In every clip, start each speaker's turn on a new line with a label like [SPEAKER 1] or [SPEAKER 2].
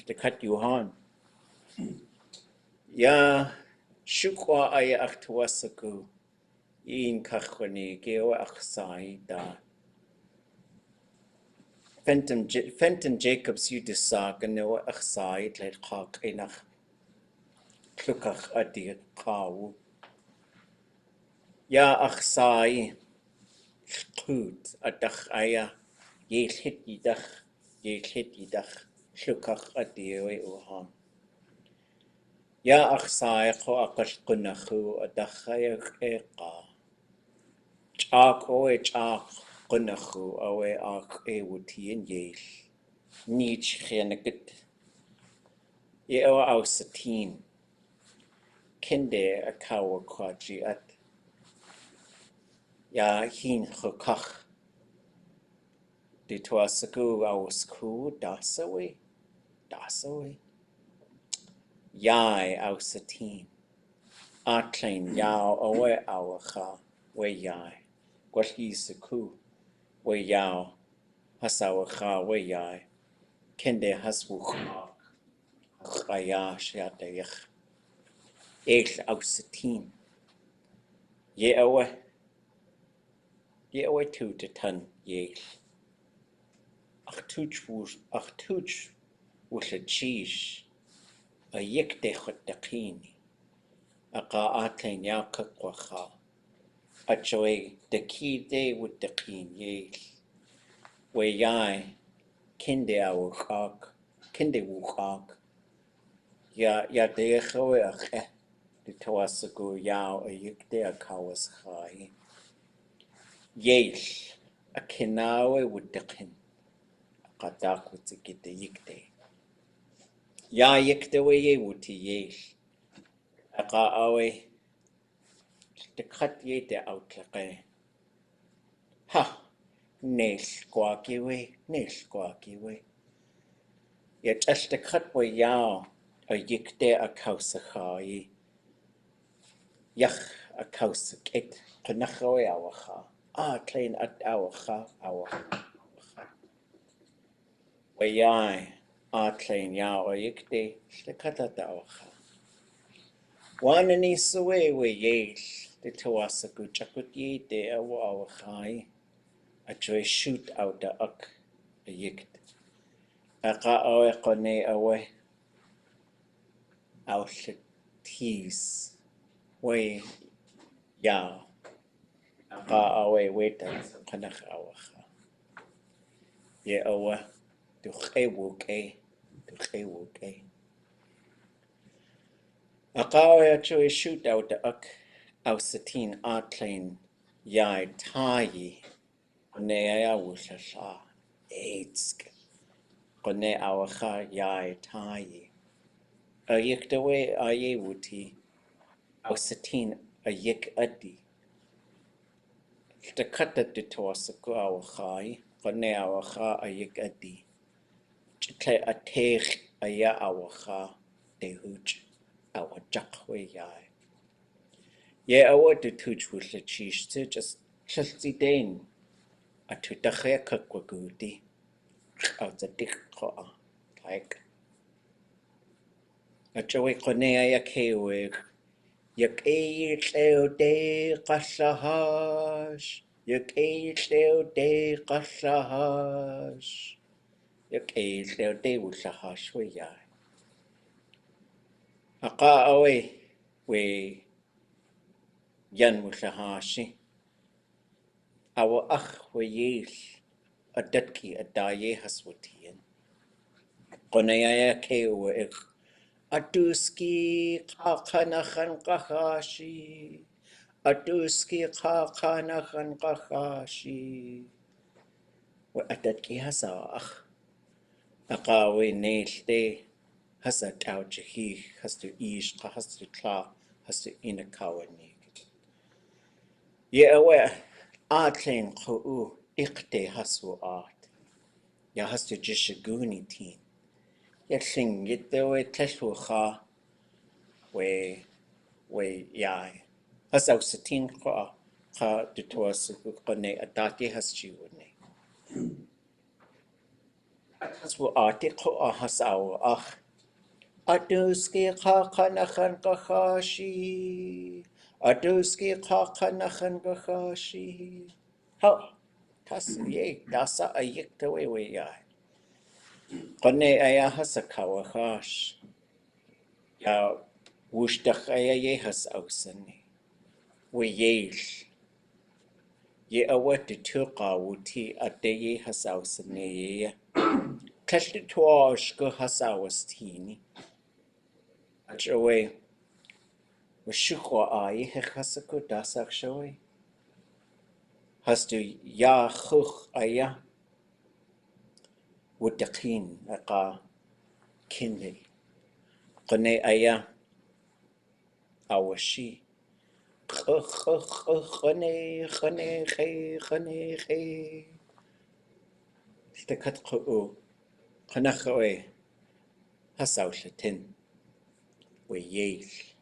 [SPEAKER 1] to cut you on. Ya shukwa ay aktuasaku in kachwani geo aksai da. Fenton Jacobs you desag and no aksai let hawk enach Ḳukahaa ʼkáawu. Ya aksai Ḳút adach aya Yéil hit yidach Ḳukahaa uhan. Ya aksai ko akal kunachu adach aya qa. Chak oe chak kunachu oe ak wuti in Yéil. Nich chenagit. Ye oe ausatin. Kinde a kawa kwaji at. Ya hin Ḳukahaa. De tuasaku ausku dasawe. Yáay ausatin. Atlain yao owe awacha we yáay. Gwalhisaku we yao hasawacha we yáay. Kende haswucha. Chaya shiatayach. Yéil ausatin. Ye owe tu te tan Yéil. Ach tuch wusha chish. A yik de chut de kini. A ka atlain ya kakwacha. A joy de ki de wut de kin Yéil. We yáay kinde awukak. Kinde wukak. Ya de chowe ach de toasagu yao a yik de a kawas chai. Yéil a kinawe wut de kin. A kadak wut de gite yik de. Ya yik de we ye wuti Yéil. A ka awe de kat ye de outlaqe. Ha! Neil gwagi we. Yet as de kat we yao a yik de a kausa chai. Yach a kausa ket. Kanachawe awacha. Klein at awacha. We yáay. Klein yao a yik de. De kat at awacha. Wana ni suwe we Yéil. De tuasaku chakut ye de awachai. A joy shoot out the ak a yikt. A ka awe kone awe. Au tease. We yao. A ka awe weta kanach awacha. Ye awe. Du wuke. A ka awe a joy shoot out the ak. Au satin atlain. Yáay tayi. Ne aya wusha Eitsk. Kone awacha yáay tayi. A yik de we a ye wuti. Au satin a yik adi. De kata de toasaku awachai. Kone awacha a yik adi. Chitle a teich a ya awacha de huch. Awa jakwe yáay. Ye awa de tuch wusha chish to just chalsi den. A tu dache kakwaguti. Out the dick like a joy konea kewig. Yak a leo de kashahash. Yak a leo de kashahash. Yak a leo de wushahash we yáay. A ka awe we yan wushahashi. Awa ach we Yéil. A datki a daye haswatian. Konea kewig. Atuski kakanachan kahashi. Atuski kakanachan kahashi. We atatki hasach. Akawe neil de hasa tau jahi has to ish has to kla has to inakawanik. Ye awe atlen kuu ikte hasu art. Ya has to jishaguni teen. Ya sing it the way teshucha. We yáay. Has au satin ka de toasaku kone adati has chiwune. Haswu article hasawa ach. Aduski Ḳaalḳáawu kahashi. Aduski Ḳaalḳáawu kahashi. How? Tas ye dasa ayik the way we Yáay. Qone aya hasakawa hash. Ya wushdach aya ye has ausani. We Yéil. Ye awat the Ţukahaa ate ye has ausani ye. Kashti tuash go has awastini. Achaway. Washukwa ay hekasaku dasak shaway. Has to ya chuch aya. Wudakin aka kindi. Qane aya awashi. Qane khe. Stakat qu. Qanakhwe. Hasawshatin. We Yéil.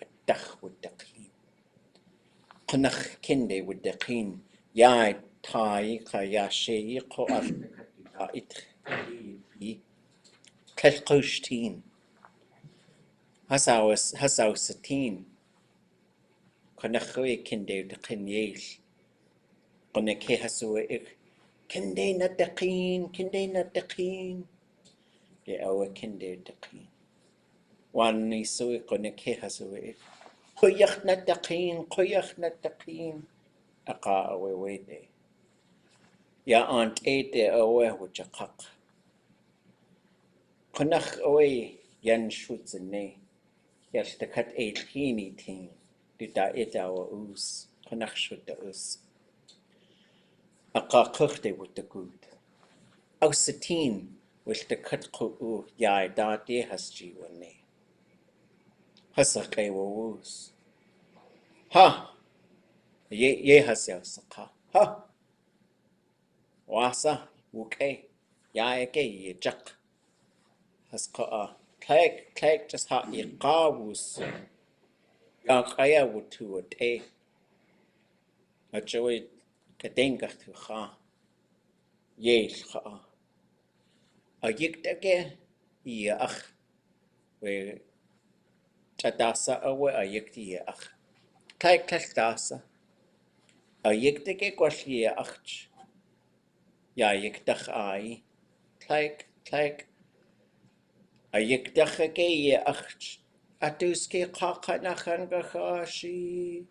[SPEAKER 1] Adach wudakin. Qanakh kinde wudakin. Yáay tai kayashi qo afta it. Kalkushtin. Hasawsatin. Qanakhwe kinde wudakin Yéil. Qanake haswa ik. Kinde nadakin. Ye awa kinde wudakin. Wan nisui qanake haswa ik. Quyakh nadakin. Aqa awewede. Ya aunt ete awe wuchakak. Qanakh away yan shutzene. Yashtakat eitlhini tin. Dita eta wa us. Qanakh shutta us. Aqa kuchte wutakut. Ausatin wishtakat qu Yáay dati hasji wane. Hasaqe wa us. Ha! Ye hasyasaqa. Ha! Wasa wuke. Yáay ke ye jak. Hasqa Tlek just ha iqawus. Yaqaya wutu te. Ajoy kadengach tu kha. Yéil kha. Ayiktage ach. We tadasa awe ayikti ach. Tlek dasa. Ayiktage kwashi ach. Yayikdach ay. Tlek. Ayikdach ge ach. Atuski Ḳaalḳáawu kahashi.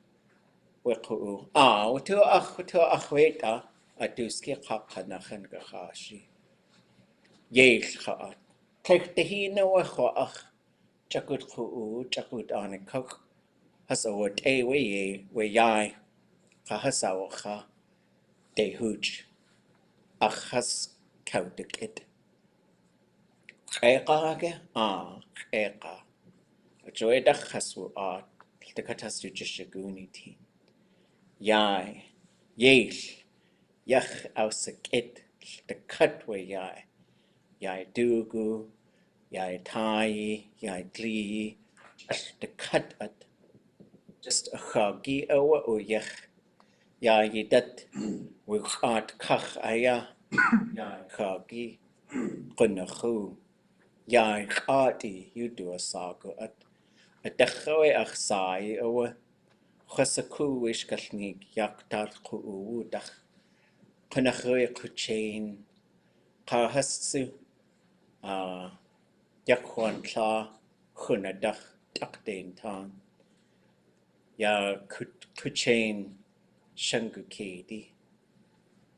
[SPEAKER 1] Wequ. Wutu ach weta. Atuski Ḳaalḳáawu kahashi. Yéil kha. Tlekhtahina wa ach. Chakut qu chakut anikok. Hasawat we Yáay. Hasawa kha. De huj. Ach has kautikit. Ḳeqage? Ḳeqa. Joedach haswu Tlekatastu jishaguni tin. Yáay. Yéil. Yach ausakit. Tlekatwe Yáay. Yáay dugu. Yáay tai. Yáay gli. Tlekat at. Just a chagi awa o yach. Yáay yidat. Wukhat kach aya. Yáay chagi. Qunachu. Yáay chati. Yudu asago at. Adachawe ach sai awa. Chasaku ishkalnig yaktar qu dach. Qanachawe quchain. Qahasu. Yakwan kla. Khunadach. Takdain tan. Ya quchain. Shangukedi.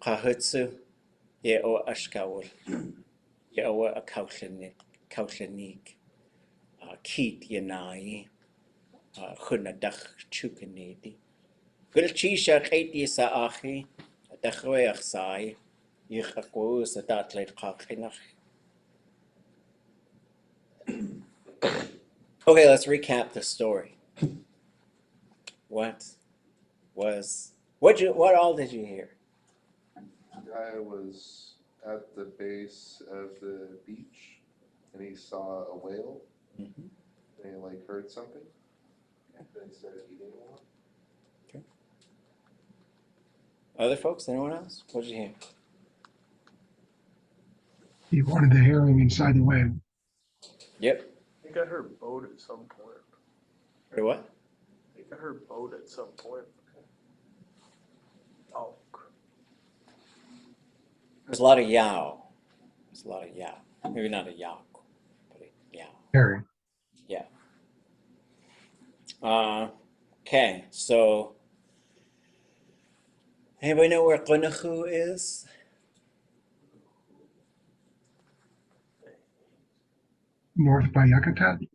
[SPEAKER 1] Qahatsu. Ye o ashkawul. Ye o a kaushanik. Keet Yáay. Khunadach chukanedi. Gulchisha qeiti sa achi. Dachwe ach sai. Yichakwu sa datlet qaqinach. Okay, let's recap the story. What all did you hear?
[SPEAKER 2] Guy was at the base of the beach and he saw a whale.
[SPEAKER 1] Mm-hmm.
[SPEAKER 2] And he heard something. And then he started eating a lot.
[SPEAKER 1] Okay. Other folks? Anyone else? What did you hear?
[SPEAKER 3] He wanted the herring inside the whale.
[SPEAKER 1] Yep.
[SPEAKER 4] I think I heard boat at some point.
[SPEAKER 1] Or what?
[SPEAKER 4] I think I heard boat at some point. Oh,
[SPEAKER 1] There's a lot of yow. There's a lot of yow. Maybe not a yak, but a yow.
[SPEAKER 3] Herring.
[SPEAKER 1] Yeah. Okay, so anybody know where Ḳukahaa is?
[SPEAKER 3] North by Yucatan.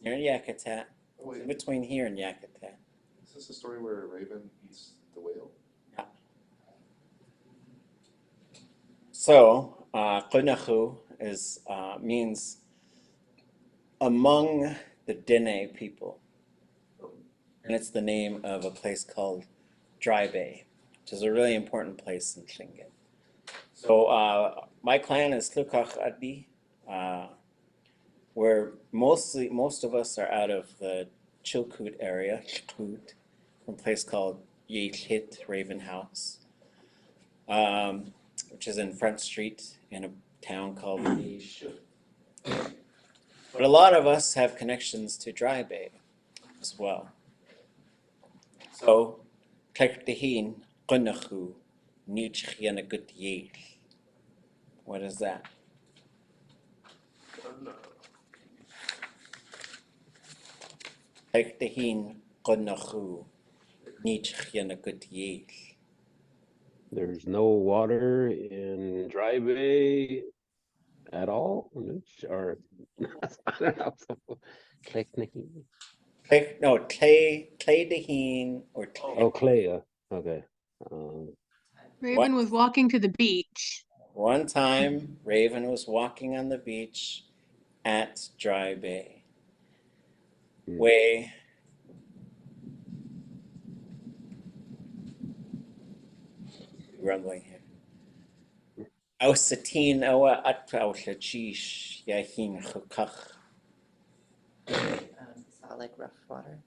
[SPEAKER 1] Near Yakutat.
[SPEAKER 2] Oh,
[SPEAKER 1] In
[SPEAKER 2] wait,
[SPEAKER 1] between here and Yakutat.
[SPEAKER 2] is this a story where a raven eats the whale?
[SPEAKER 1] Yeah. So, Ḳukahaa is means among the Dene people. And it's the name of a place called Dry Bay, which is a really important place in Tlingit. So my clan is Ḳukahaa, where most of us are out of the Chilkoot area, from a place called Yéil, Raven House, which is in Front Street in a town called Yéil. But a lot of us have connections to Dry Bay as well. So, Tlektehin, Ḳukahaa, Nichchianagut Yéil. What is that? Tlektehin, Ḳukahaa, Nichchianagut Yéil.
[SPEAKER 5] There's no water in Dry Bay at all, or I don't know. Technically,
[SPEAKER 1] No, Tlektehin or Tlek.
[SPEAKER 5] oh, clay. Okay.
[SPEAKER 6] Raven was walking to the beach.
[SPEAKER 1] One time, Raven was walking on the beach at Dry Bay. Way. Rumbling here. Ausatin awa atpauchachish yahin Ḳukahaa.
[SPEAKER 7] Saw like rough water.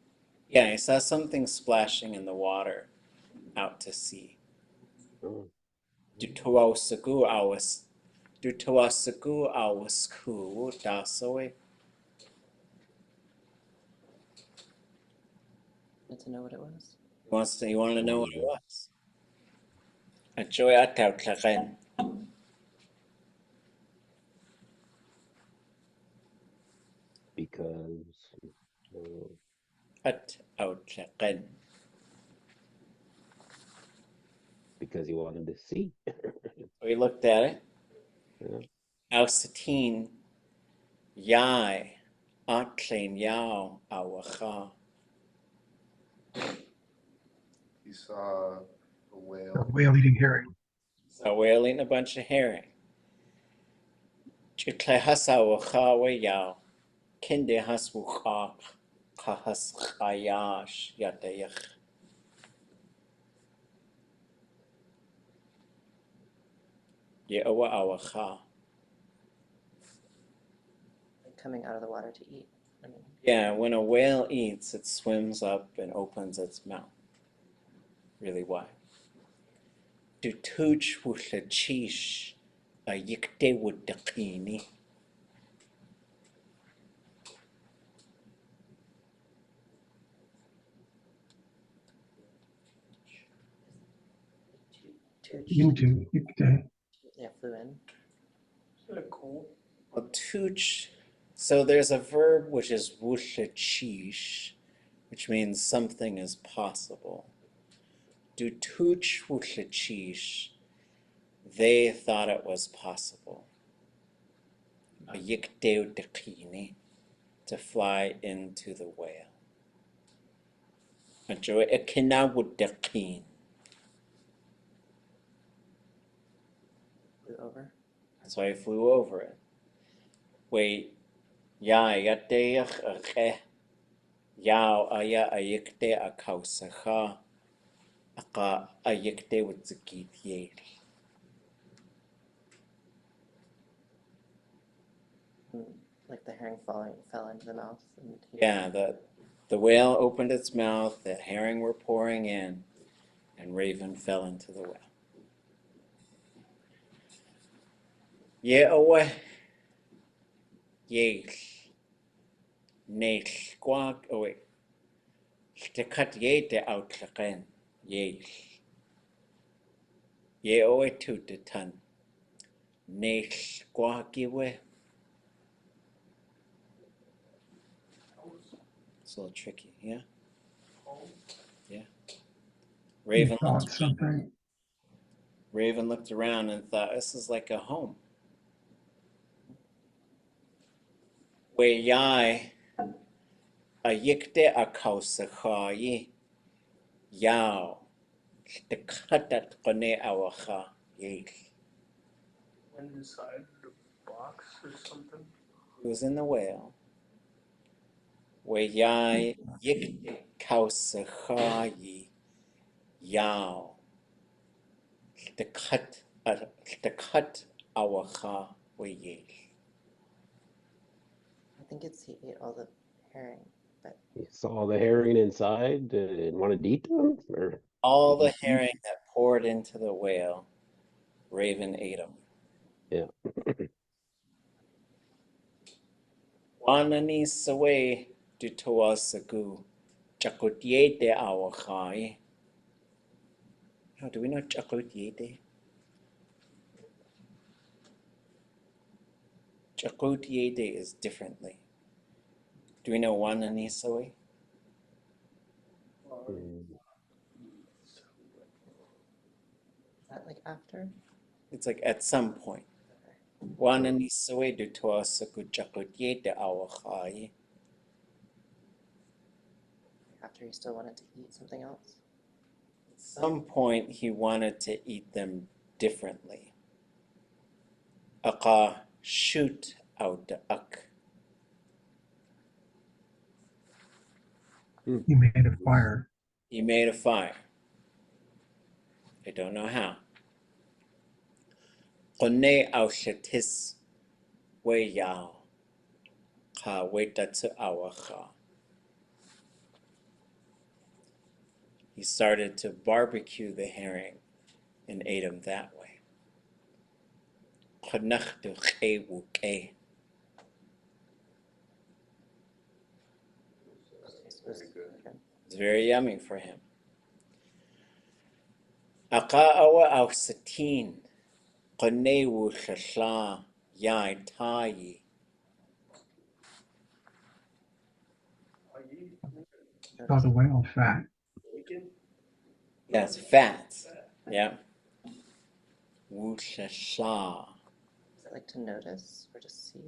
[SPEAKER 1] Yeah, I saw something splashing in the water out to sea.
[SPEAKER 5] Oh.
[SPEAKER 1] Dutuasagu awasku dasoe.
[SPEAKER 7] Need to know what it was.
[SPEAKER 1] You want to know what it was? Achoy atautlaqen.
[SPEAKER 5] Because
[SPEAKER 1] Atautlaqen.
[SPEAKER 5] because he wanted to see.
[SPEAKER 1] We looked at it.
[SPEAKER 5] Yeah.
[SPEAKER 1] Ausatin Yáay atlein yao awacha.
[SPEAKER 2] He saw a
[SPEAKER 3] A
[SPEAKER 2] whale.
[SPEAKER 3] whale eating herring.
[SPEAKER 1] So we're eating a bunch of herring. Chiklehasa wacha we yao. Kinde haswucha kahas ayash yatayach. Ye'awa awacha.
[SPEAKER 7] Like coming out of the water to eat. I mean,
[SPEAKER 1] Yeah, when a whale eats, it swims up and opens its mouth really wide. Dutuch wushachish a yikte wudakini.
[SPEAKER 3] Into.
[SPEAKER 7] yeah, flew in.
[SPEAKER 4] isn't it cool?
[SPEAKER 1] Well, tuch, so there's a verb which is wushachish, which means something is possible. Dutuch wushachish, they thought it was possible. A yikte wudakini, to fly into the whale. Flew
[SPEAKER 7] over.
[SPEAKER 1] That's why I flew over it. Wait, Yáay yateyach ache, Yao aya ayikte akausacha, aka ayikte wutzikit Yéil.
[SPEAKER 7] Like the herring fell into the mouth. And
[SPEAKER 1] Yeah, the whale opened its mouth, the herring were pouring in, and Raven fell into the well. Yéil. Yéil. Neil. Squawk. Oh, wait. Ḥtekat de outlaqen. Yéil. Yéil to the ton. Neil. Squawkiwe. It's a little tricky, yeah? Yeah.
[SPEAKER 3] He
[SPEAKER 1] Raven
[SPEAKER 3] thought
[SPEAKER 1] looked,
[SPEAKER 3] something.
[SPEAKER 1] Raven looked around and thought, this is like a home. Where Yáay, a yikte a Ḳaalḳáawu, Yáw, Ḥtekat qone awacha, Yéil.
[SPEAKER 4] Went inside the box or something.
[SPEAKER 1] He was in the whale. Where Yáay, yikte Ḳaalḳáawu, Yáw, Ḥtekat awacha, Yéil.
[SPEAKER 7] I think it's he ate all the herring, but
[SPEAKER 5] He saw the herring inside and wanted to eat them? Or
[SPEAKER 1] All the herring that poured into the whale, Raven ate them.
[SPEAKER 5] yeah.
[SPEAKER 1] Wanani sawe dutoa sagu, Chakutiete awachai. Oh, do we know Chakutiete? Chakutiete is differently. Do we know Wanani sawe?
[SPEAKER 5] Mm.
[SPEAKER 7] is that like after?
[SPEAKER 1] It's like at some point. Wanani sawe dutoa sagu Chakutiete awachai.
[SPEAKER 7] After he still wanted to eat something else?
[SPEAKER 1] At some point, he wanted to eat them differently. Aka shoot out the ak.
[SPEAKER 3] He made a fire.
[SPEAKER 1] He made a fire. I don't know how. Qone au shatis we yao. Ka wetatsu awacha. He started to barbecue the herring and ate him that way. Qonachtu qewu ke.
[SPEAKER 7] It was
[SPEAKER 2] Very good.
[SPEAKER 7] good.
[SPEAKER 1] It's very yummy for him. Aqa'awa au satin. Qonewu shashla yai tayi.
[SPEAKER 3] Saw the whale fat.
[SPEAKER 4] Bacon?
[SPEAKER 1] Yes, fat. Yeah. Wu shashla.
[SPEAKER 7] Is it like to notice or to see?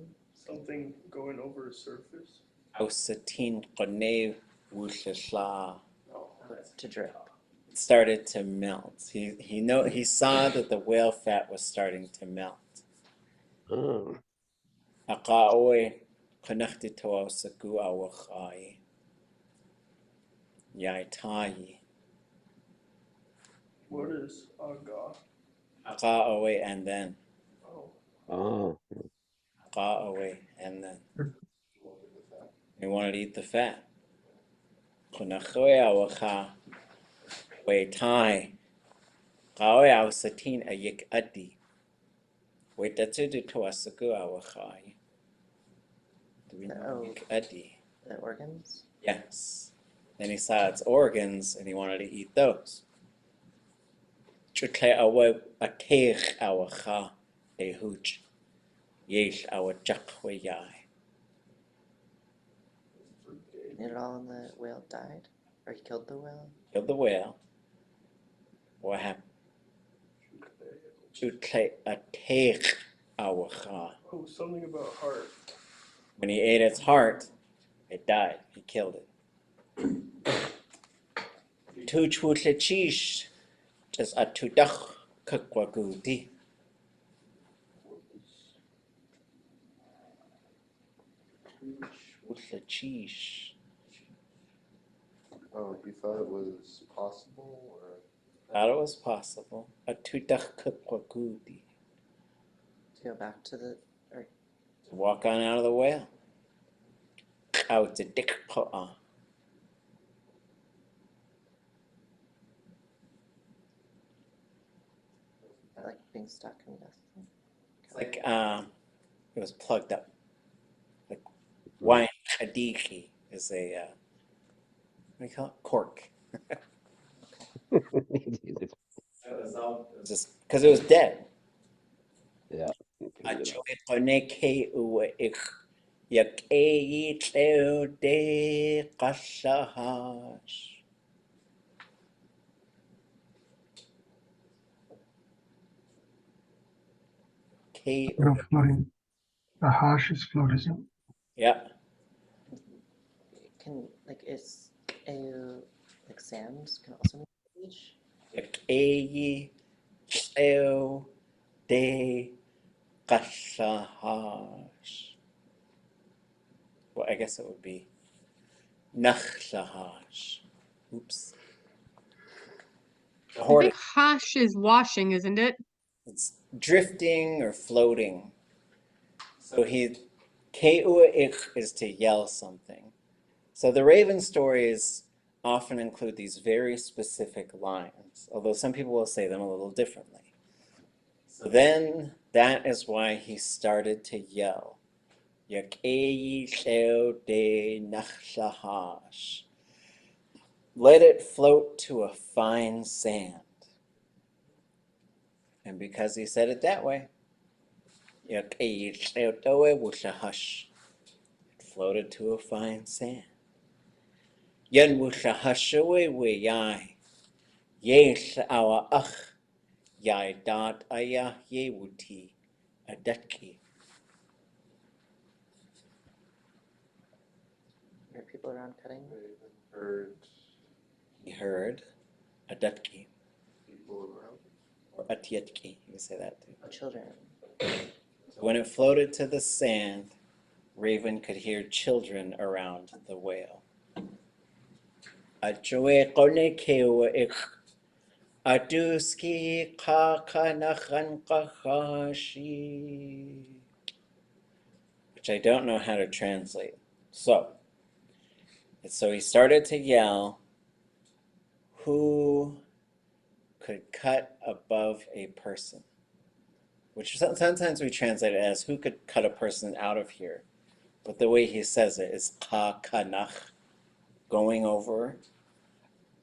[SPEAKER 4] Something going over a surface?
[SPEAKER 1] Au satin qonewu shashla.
[SPEAKER 4] Oh,
[SPEAKER 7] To drip.
[SPEAKER 1] It started to melt. He saw that the whale fat was starting to melt.
[SPEAKER 5] Oh.
[SPEAKER 1] Aqa'oe qanachti toa sagu awachai. Yai tayi.
[SPEAKER 4] what is aga?
[SPEAKER 1] Aqa'oe and then.
[SPEAKER 4] Oh,
[SPEAKER 5] Oh.
[SPEAKER 1] Aqa'oe and then. He wanted to eat the fat. Qanachoe awacha. We tai. Qawe aw satin a yik adi. We tatsudu toa sagu awachai. Do we know
[SPEAKER 7] Oh.
[SPEAKER 1] yik adi?
[SPEAKER 7] The organs?
[SPEAKER 1] Yes. Then he saw its organs and he wanted to eat those. Chutle awa atech awacha ehuj. Yéil awa chakwe yai.
[SPEAKER 7] Ate it all and the whale died? Or he killed the whale?
[SPEAKER 1] Killed the whale. What happened? Chutle atech awacha.
[SPEAKER 4] oh, something about heart.
[SPEAKER 1] When he ate its heart, it died. He killed it. Tu chutle chish. Just a tudach kakwaguti. Chutle chish.
[SPEAKER 2] Oh, he thought it was possible, or
[SPEAKER 1] Thought it was possible. A tudach kakwaguti.
[SPEAKER 7] To go back to the or
[SPEAKER 1] To walk on out of the whale. Out to dick pa'a.
[SPEAKER 7] I like being stuck, I'm guessing.
[SPEAKER 1] Like it was plugged up. Like wine hadiki is a what do you call it? Cork. It was all just because it was dead.
[SPEAKER 5] Yeah. Figured it out.
[SPEAKER 3] Floating. The hash is floating.
[SPEAKER 1] Yeah.
[SPEAKER 7] Can like is a like sand can also mean beach?
[SPEAKER 1] Well, I guess it would be Nachlahash. Oops.
[SPEAKER 6] I think hash is washing, isn't it?
[SPEAKER 1] It's drifting or floating. So Ke'u'ik is to yell something. So the Raven stories often include these very specific lines, although some people will say them a little differently. So then that is why he started to yell. Yakei Sheo de Nachlahash. Let it float to a fine sand. And because he said it that way, Yakei Sheo Doe Wushahash. It floated to a fine sand. Yan Wushahashawe we Yáay. Yéil our ach. Yáay dot ayah yewuti. Adatki.
[SPEAKER 7] Are people around cutting?
[SPEAKER 2] He heard
[SPEAKER 1] He heard Adatki.
[SPEAKER 2] people around.
[SPEAKER 1] Or Atyetki. You can say that too.
[SPEAKER 7] Oh, children.
[SPEAKER 1] So when it floated to the sand, Raven could hear children around the whale. Ajoe kone kewa ik. Aduski kakanachan kahashi. Which I don't know how to translate. So he started to yell, who could cut above a person? Which sometimes we translate it as who could cut a person out of here. But the way he says it is kakanach, going over,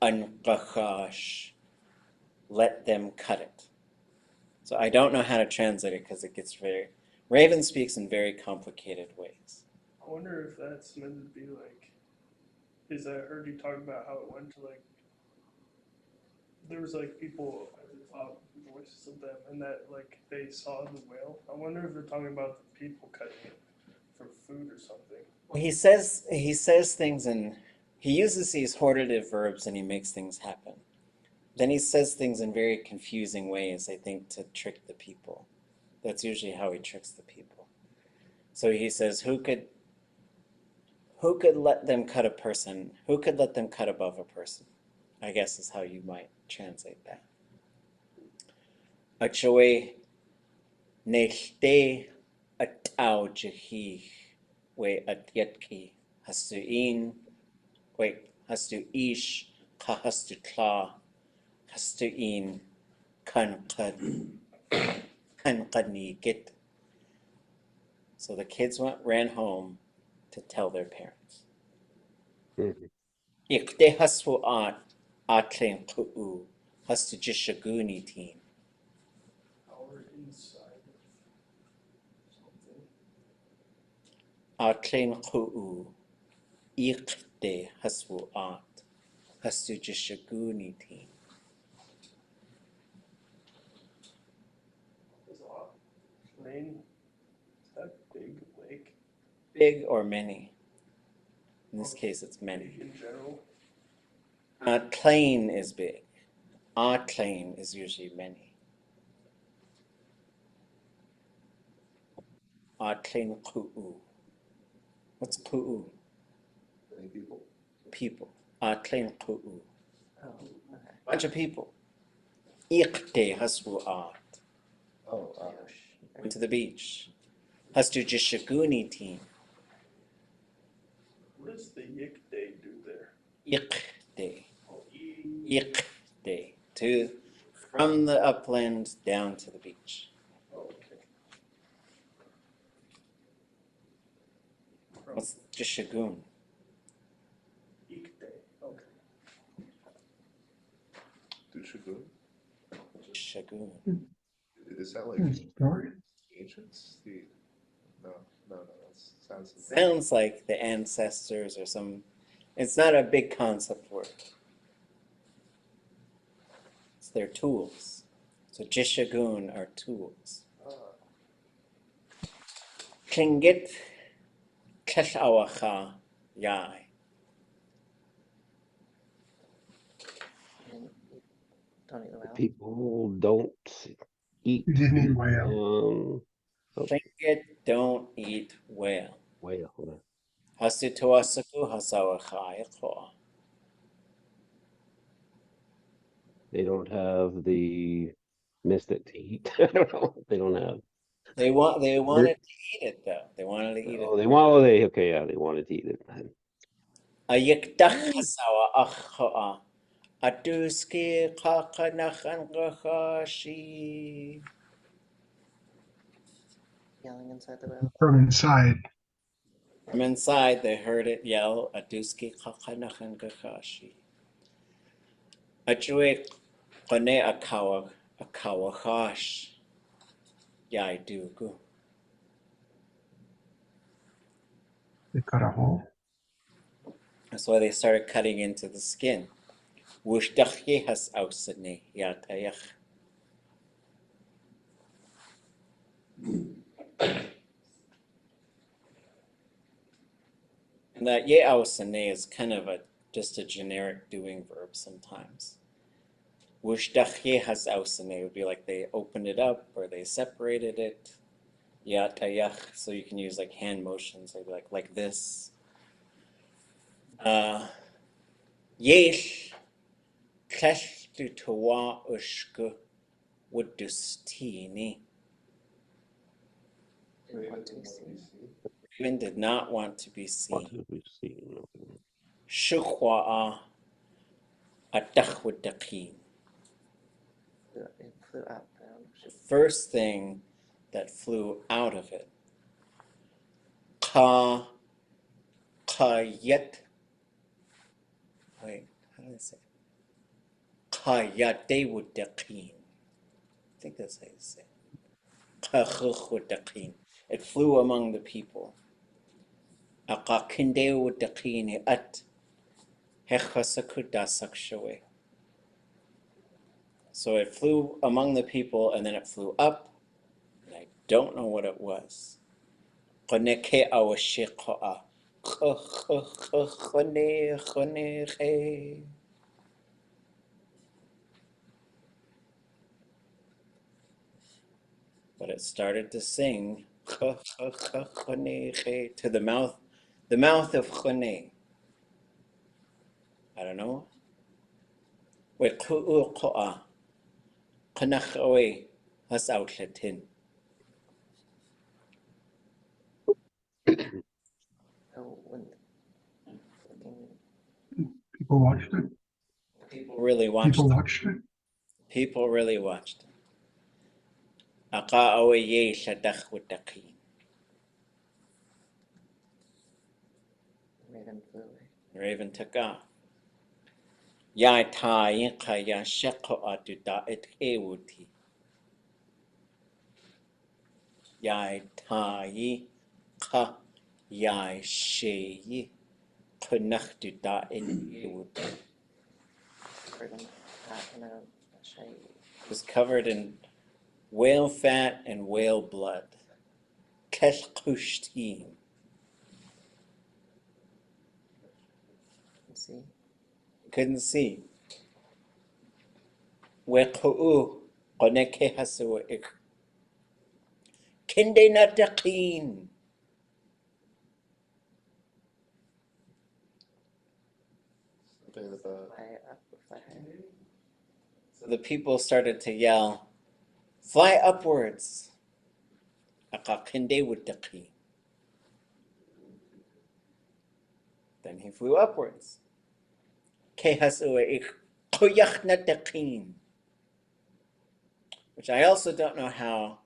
[SPEAKER 1] anqahash, let them cut it. So I don't know how to translate it because it gets Raven speaks in very complicated ways.
[SPEAKER 4] I wonder if that's meant to be like, is I heard you talk about how it went to like, there was like people at the top, voices of them, and that like they saw the whale. I wonder if they're talking about the people cutting it for food or something.
[SPEAKER 1] He says things he uses these hortative verbs and he makes things happen. Then he says things in very confusing ways, I think, to trick the people. That's usually how he tricks the people. So he says, who could let them cut a person? Who could let them cut above a person? I guess is how you might translate that. Achoe nechte atau jahi we atyetki hastuin hastu ish kahastu kla hastuin kankadni git. So the kids ran home to tell their parents. Ikte hasfu atlen ku'u hastu jishaguni teen.
[SPEAKER 4] Power inside of something.
[SPEAKER 1] Atlen ku'u ikte hasfu hastu jishaguni teen.
[SPEAKER 4] Is lane, is that big lake?
[SPEAKER 1] Big or many? In this case, it's many.
[SPEAKER 4] Big in general.
[SPEAKER 1] Plain is big. Plain is usually many. Plain ku'u. What's ku'u?
[SPEAKER 2] Many people.
[SPEAKER 1] People. Plain ku'u.
[SPEAKER 7] Oh, okay.
[SPEAKER 1] Bunch of people. Iqte hasbu art.
[SPEAKER 7] Oh,
[SPEAKER 1] Went to the beach. Hastu jishaguni teen.
[SPEAKER 4] What does the Yik Day do there?
[SPEAKER 1] Iqte.
[SPEAKER 4] Oh,
[SPEAKER 1] Iqte. From the upland down to the beach.
[SPEAKER 4] okay.
[SPEAKER 1] What's Jishagoon?
[SPEAKER 4] Ikte. Okay.
[SPEAKER 2] Dushagoon?
[SPEAKER 1] Jishagoon.
[SPEAKER 2] Is that like
[SPEAKER 3] Story.
[SPEAKER 2] ancients? No, that sounds.
[SPEAKER 1] Sounds like the ancestors or some. It's not a big concept word. It's their tools. So Jishagoon are tools. Klingit Ḳaalḥáawu Yáay.
[SPEAKER 7] And don't eat the whale.
[SPEAKER 5] People don't eat.
[SPEAKER 3] You didn't eat whale.
[SPEAKER 1] Klingit don't eat whale.
[SPEAKER 5] Whale.
[SPEAKER 1] Hasu tuasaku hasawacha iqoa.
[SPEAKER 5] They don't have the mystic to eat. I don't know. They don't have.
[SPEAKER 1] They wanted to eat it though. They wanted to eat
[SPEAKER 5] Oh,
[SPEAKER 1] it.
[SPEAKER 5] they want. Oh, they okay. Yeah, they wanted to eat it.
[SPEAKER 1] Ayikdach hasawa achkoa. Atuski kakanachan gachashi.
[SPEAKER 7] Yelling inside the whale.
[SPEAKER 3] From inside.
[SPEAKER 1] From inside, they heard it yell, Atuski kakanachan gachashi. Achue kone akawachash. Yáay dugu.
[SPEAKER 3] They cut a hole.
[SPEAKER 1] That's why they started cutting into the skin. Wushdachye has ausene yatayach. And that ye ausene is kind of just a generic doing verb sometimes. Wushdachye has ausene would be like they opened it up or they separated it. Yatayach, so you can use like hand motions, like this. Yéil Ḳaalḥáawu tawa ushku wudustini.
[SPEAKER 7] Didn't want to be seen.
[SPEAKER 1] Raven did not want to be
[SPEAKER 5] What
[SPEAKER 1] seen.
[SPEAKER 5] have we seen?
[SPEAKER 1] Ţukahaa ʼatángi.
[SPEAKER 7] It flew out.
[SPEAKER 1] The first thing that flew out of it. Ḳaalḥáawu. Wait, how do I say it? Ḳaalḥáawu. I think that's how you say it. Ḳaalḥáawu. It flew among the people. Aqaqindewu at hechasakudasakshawe. So it flew among the people and then it flew up. And I don't know what it was. Qoneke awashiqa'a. But it started to sing to the mouth of Khone. I don't know. Wait, Ḳukahaa Ḳaalḥáawu has outletin.
[SPEAKER 7] Oh, when
[SPEAKER 3] People watched it.
[SPEAKER 1] People really watched
[SPEAKER 3] People
[SPEAKER 1] it.
[SPEAKER 3] watched it.
[SPEAKER 1] People really watched it. Aqa'awu Yéil ʼatángi.
[SPEAKER 7] Raven flew away.
[SPEAKER 1] Raven took off. Yáay tá'í qaya sheqa'a duda'it ewuti. Yáay tá'í qa yáay sheyi qunach duda'it ewuti.
[SPEAKER 7] Covered in fat and a shay.
[SPEAKER 1] It was covered in whale fat and whale blood. Ḳaalḥáawu.
[SPEAKER 7] See?
[SPEAKER 1] Couldn't see. Weq'u qoneke hasu ik. Kinde nataqin.
[SPEAKER 2] Something about
[SPEAKER 7] Fly up or fly high.
[SPEAKER 1] So the people started to yell, "Fly upwards!" Aqaqindewu. Then he flew upwards. Ke hasu ik qoyach nataqin. Which I also don't know how.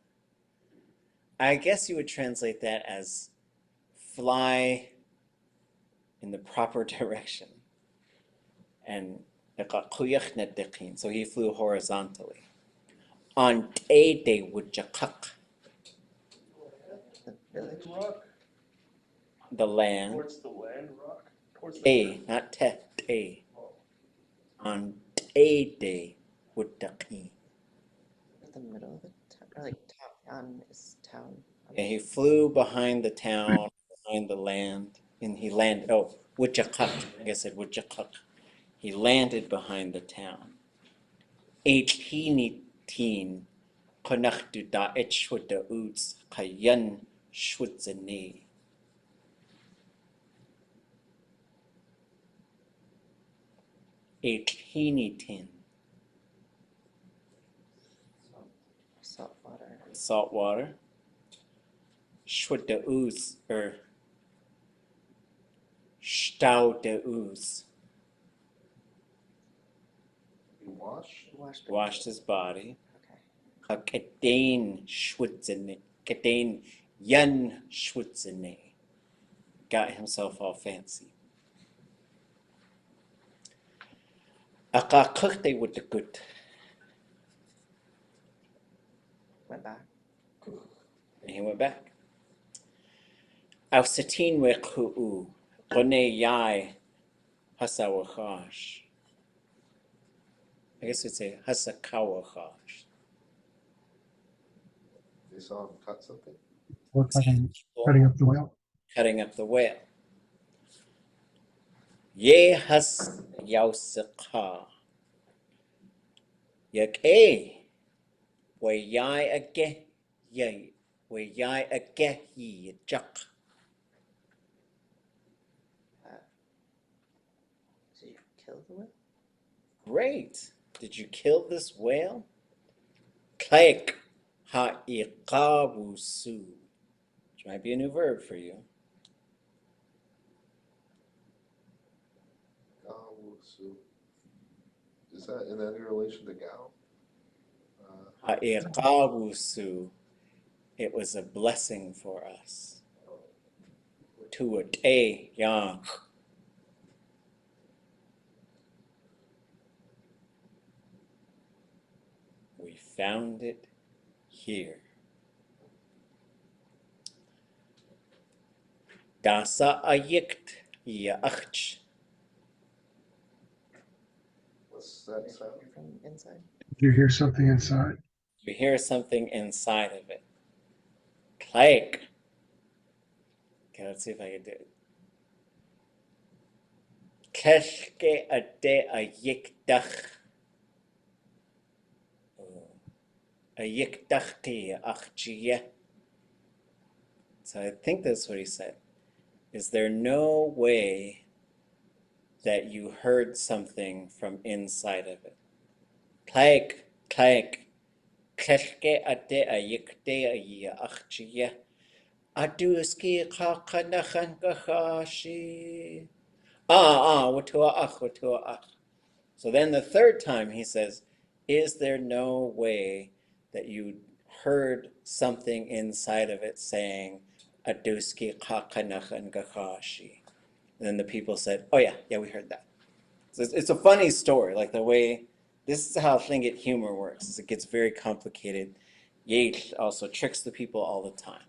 [SPEAKER 1] I guess you would translate that as fly in the proper direction. And so he flew horizontally. On de wujaqaq,
[SPEAKER 7] The village.
[SPEAKER 4] Rock
[SPEAKER 1] the land.
[SPEAKER 4] towards the land. Rock towards the
[SPEAKER 1] A,
[SPEAKER 4] land.
[SPEAKER 1] not te. On de wujaqaq.
[SPEAKER 7] The middle of the town, or like town is town.
[SPEAKER 1] And he flew behind the town, behind the land, and he landed. Oh, wujaqaq. I guess I said wujaqaq. He landed behind the town. Teen konachtu da etchwada uts kayan shwutzane. Tin.
[SPEAKER 7] Salt water.
[SPEAKER 1] Salt water. Shwuda uts or stau de uts.
[SPEAKER 2] He
[SPEAKER 1] Washed his body.
[SPEAKER 7] Okay.
[SPEAKER 1] Kadein shwutzane. Kadein yan shwutzane. Got himself all fancy. Akakukte with the good.
[SPEAKER 7] Went back.
[SPEAKER 1] And he went back. Ausatin weku'u. Rone Yáay hasawachash. I guess we'd say Ḥákáawachash.
[SPEAKER 2] They saw him cut something.
[SPEAKER 3] Or cutting up the whale.
[SPEAKER 1] Cutting up the whale. Yéil has yausaka. Yak we Yáay age Yéil. We Yáay age ye jak.
[SPEAKER 7] Did you kill the whale?
[SPEAKER 1] Great. Did you kill this whale? Ḳaalḳáawu. Which might be a new verb for you.
[SPEAKER 2] Is that in any relation to Gao?
[SPEAKER 1] Ḥaalḳáawu. It was a blessing for us. To a te yang. We found it here. Dasa ayikt yaach.
[SPEAKER 2] What's that sound?
[SPEAKER 7] From inside?
[SPEAKER 3] Did you hear something inside?
[SPEAKER 1] You hear something inside of it. Claik. Okay, let's see if I can do it. Keshke ade ayiktach. Ayiktachki achjiye. So I think that's what he said. Is there no way that you heard something from inside of it? Claik. Keshke ade ayikte ayi achjiye. Aduski kakanachan kahashi. Watua ach. So then the third time he says, is there no way that you heard something inside of it saying, Aduski kakanachan kahashi? And then the people said, oh yeah, we heard that. So it's a funny story, like the way, this is how Tlingit humor works, is it gets very complicated. Yéil also tricks the people all the time.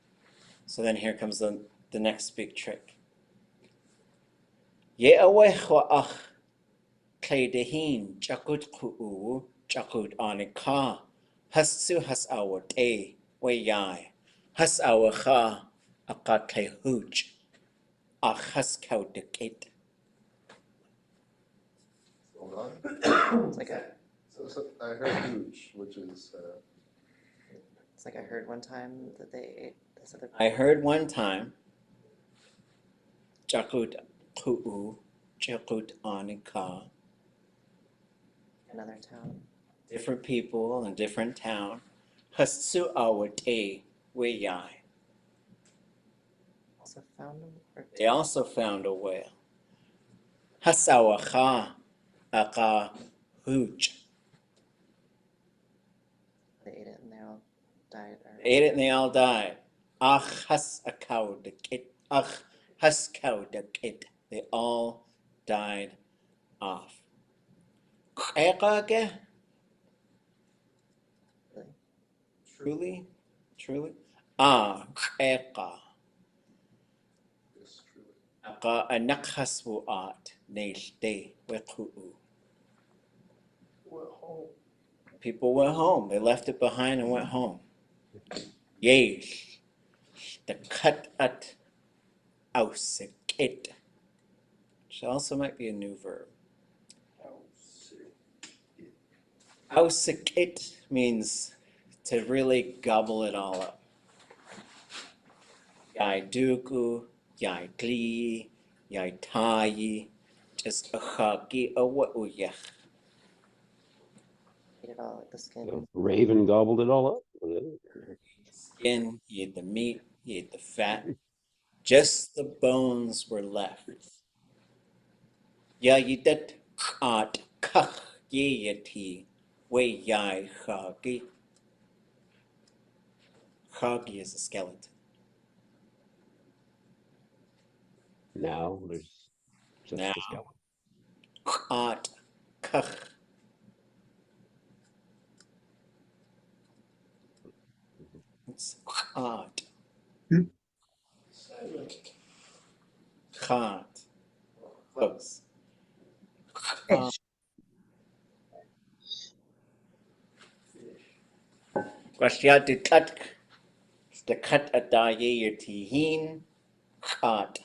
[SPEAKER 1] So then here comes the next big trick. Ye'awechwa ach kleidehin chakut ku'u chakut anika hasu has our te we Yáay has our cha akat klehuch ach has kaudekit.
[SPEAKER 2] Hold on.
[SPEAKER 7] It's like
[SPEAKER 2] So I heard huge, which is
[SPEAKER 7] it's like I heard one time that they ate this other.
[SPEAKER 1] I heard one time chakut ku'u chakut anika.
[SPEAKER 7] Another town.
[SPEAKER 1] Different people in a different town. Hasu our te we Yáay.
[SPEAKER 7] Also found them.
[SPEAKER 1] They also found a whale. Hasawacha aka hooch.
[SPEAKER 7] They ate it and they all died. Or...
[SPEAKER 1] They ate it and they all died. Ach has a cow the kit. Ach has cow the kit. They all died off. Ḳukahaa,
[SPEAKER 7] Really?
[SPEAKER 1] truly. Ḳukahaa.
[SPEAKER 2] Yes, truly.
[SPEAKER 1] Nakaswuat neilde wequu.
[SPEAKER 4] Went home.
[SPEAKER 1] People went home. They left it behind and went home. Yéil, the cut at ausikit, which also might be a new verb. Ausikit means to really gobble it all up. Yáay duku, yáay glee, yáay tayi, just ʻākhaagi awa'uyach.
[SPEAKER 7] Eat it all like the skin.
[SPEAKER 5] The raven gobbled it all up.
[SPEAKER 1] Skin, you ate the meat, you ate the fat. Just the bones were left. Yáyidat at kach yeyati we yáay ʻākhaagi. ʻākhaagi is a skeleton.
[SPEAKER 5] Now there's just
[SPEAKER 1] Now.
[SPEAKER 5] a skeleton.
[SPEAKER 1] At kach. It's at.
[SPEAKER 4] Silent.
[SPEAKER 1] Khat. Close. Kwashiati tatk. The cut adaye yatihin. Khat.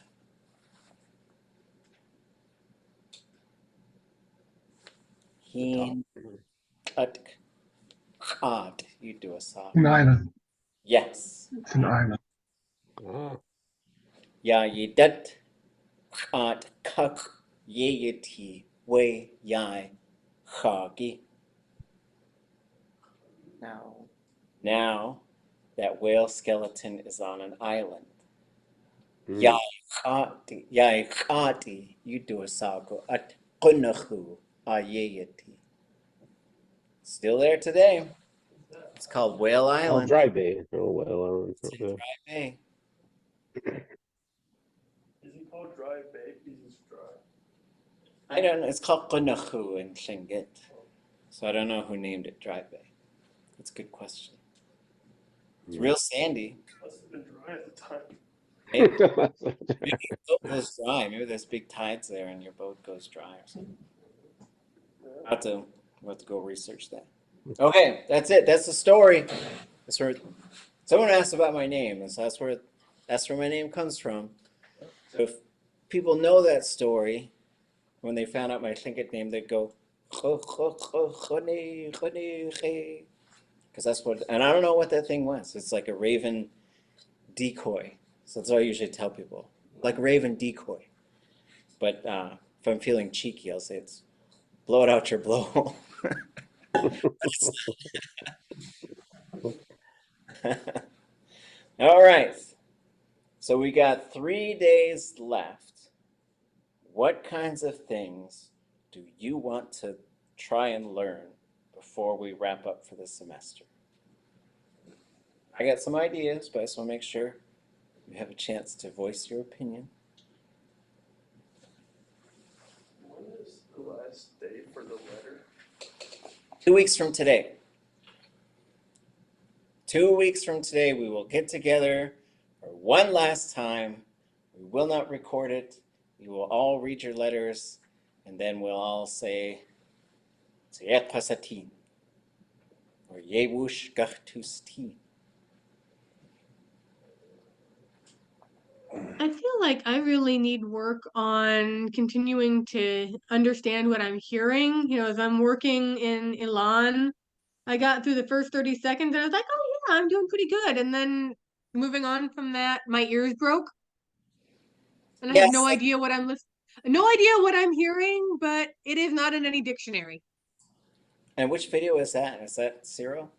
[SPEAKER 1] Heen. Tatk. Khat. You do a sock.
[SPEAKER 3] An island.
[SPEAKER 1] Yes.
[SPEAKER 3] It's an island.
[SPEAKER 5] Ah,
[SPEAKER 1] Ya yidat. Khat kak. Yeyati. We yai. Khagi. Now, that whale skeleton is on an island.
[SPEAKER 5] mm.
[SPEAKER 1] Yáay khati, you do a sago at Ḥukahaa ayeyati. Still there today. It's called Whale
[SPEAKER 5] Oh,
[SPEAKER 1] Island.
[SPEAKER 5] Dry Bay. Oh, well,
[SPEAKER 1] It's in
[SPEAKER 5] okay.
[SPEAKER 1] Dry Bay.
[SPEAKER 4] Is he called Dry Bay? He's just dry.
[SPEAKER 1] I don't know. It's called Ḥukahaa in Tlingit. So I don't know who named it Dry Bay. That's a good question. It's real sandy.
[SPEAKER 4] Must have been dry at the time.
[SPEAKER 1] Maybe your boat goes dry. Maybe there's big tides there and your boat goes dry or something. We'll have to go research that. Okay, that's it. That's the story. That's where someone asked about my name, and so that's where my name comes from. So if people know that story, when they found out my Tlingit name, they'd go, because that's what, and I don't know what that thing was. It's like a raven decoy. So that's what I usually tell people, like raven decoy. But if I'm feeling cheeky, I'll say it's blow it out your blowhole. All right. So we got 3 days left. What kinds of things do you want to try and learn before we wrap up for the semester? I got some ideas, but I just want to make sure you have a chance to voice your opinion.
[SPEAKER 4] When is the last day for the letter?
[SPEAKER 1] 2 weeks from today. 2 weeks from today, we will get together for one last time. We will not record it. You will all read your letters, and then we'll all say, Tzayek pasatin, or Yewush gachtustin.
[SPEAKER 6] I feel like I really need work on continuing to understand what I'm hearing. You know, as I'm working in Ilan, I got through the first 30 seconds and I was like, oh yeah, I'm doing pretty good. And then moving on from that, my ears broke. And I have no idea what I'm hearing, but it is not in any dictionary.
[SPEAKER 1] And which video is that? Is that Cyril?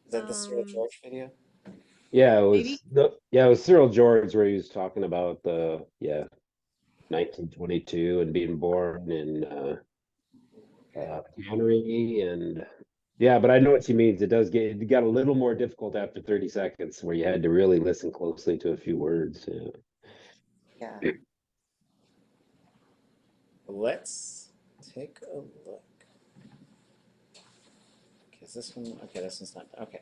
[SPEAKER 1] Is that the Cyril George video?
[SPEAKER 5] Yeah, it
[SPEAKER 6] Maybe.
[SPEAKER 5] was it was Cyril George where he was talking about the 1922 and being born in Cannery and Yeah, but I know what she means. It got a little more difficult after 30 seconds where you had to really listen closely to a few words. Yeah.
[SPEAKER 7] Yeah.
[SPEAKER 1] Let's take a look. Okay, is this one? Okay, this one's not. Okay.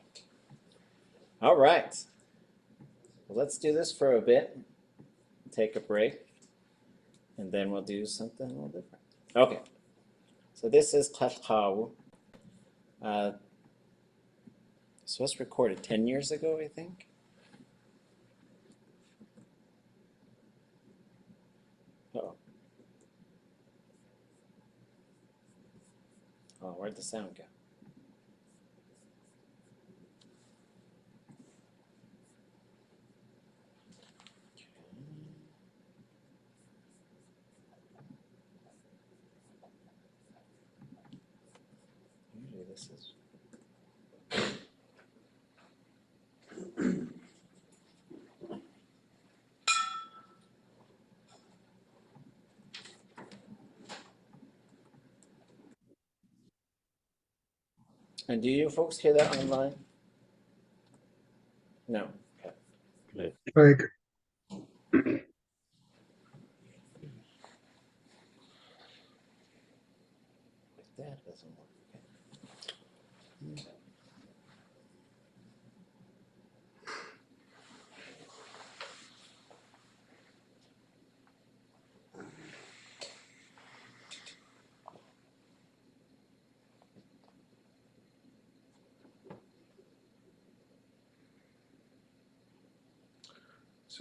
[SPEAKER 1] All right. Well, let's do this for a bit. Take a break. And then we'll do something a little different. Okay. So this is ʼatángi. This was recorded 10 years ago, I think. Uh-oh. Oh, where'd the sound go? Usually this is. And do you folks hear that online? No. Okay.
[SPEAKER 3] Like,
[SPEAKER 1] That doesn't work. Okay.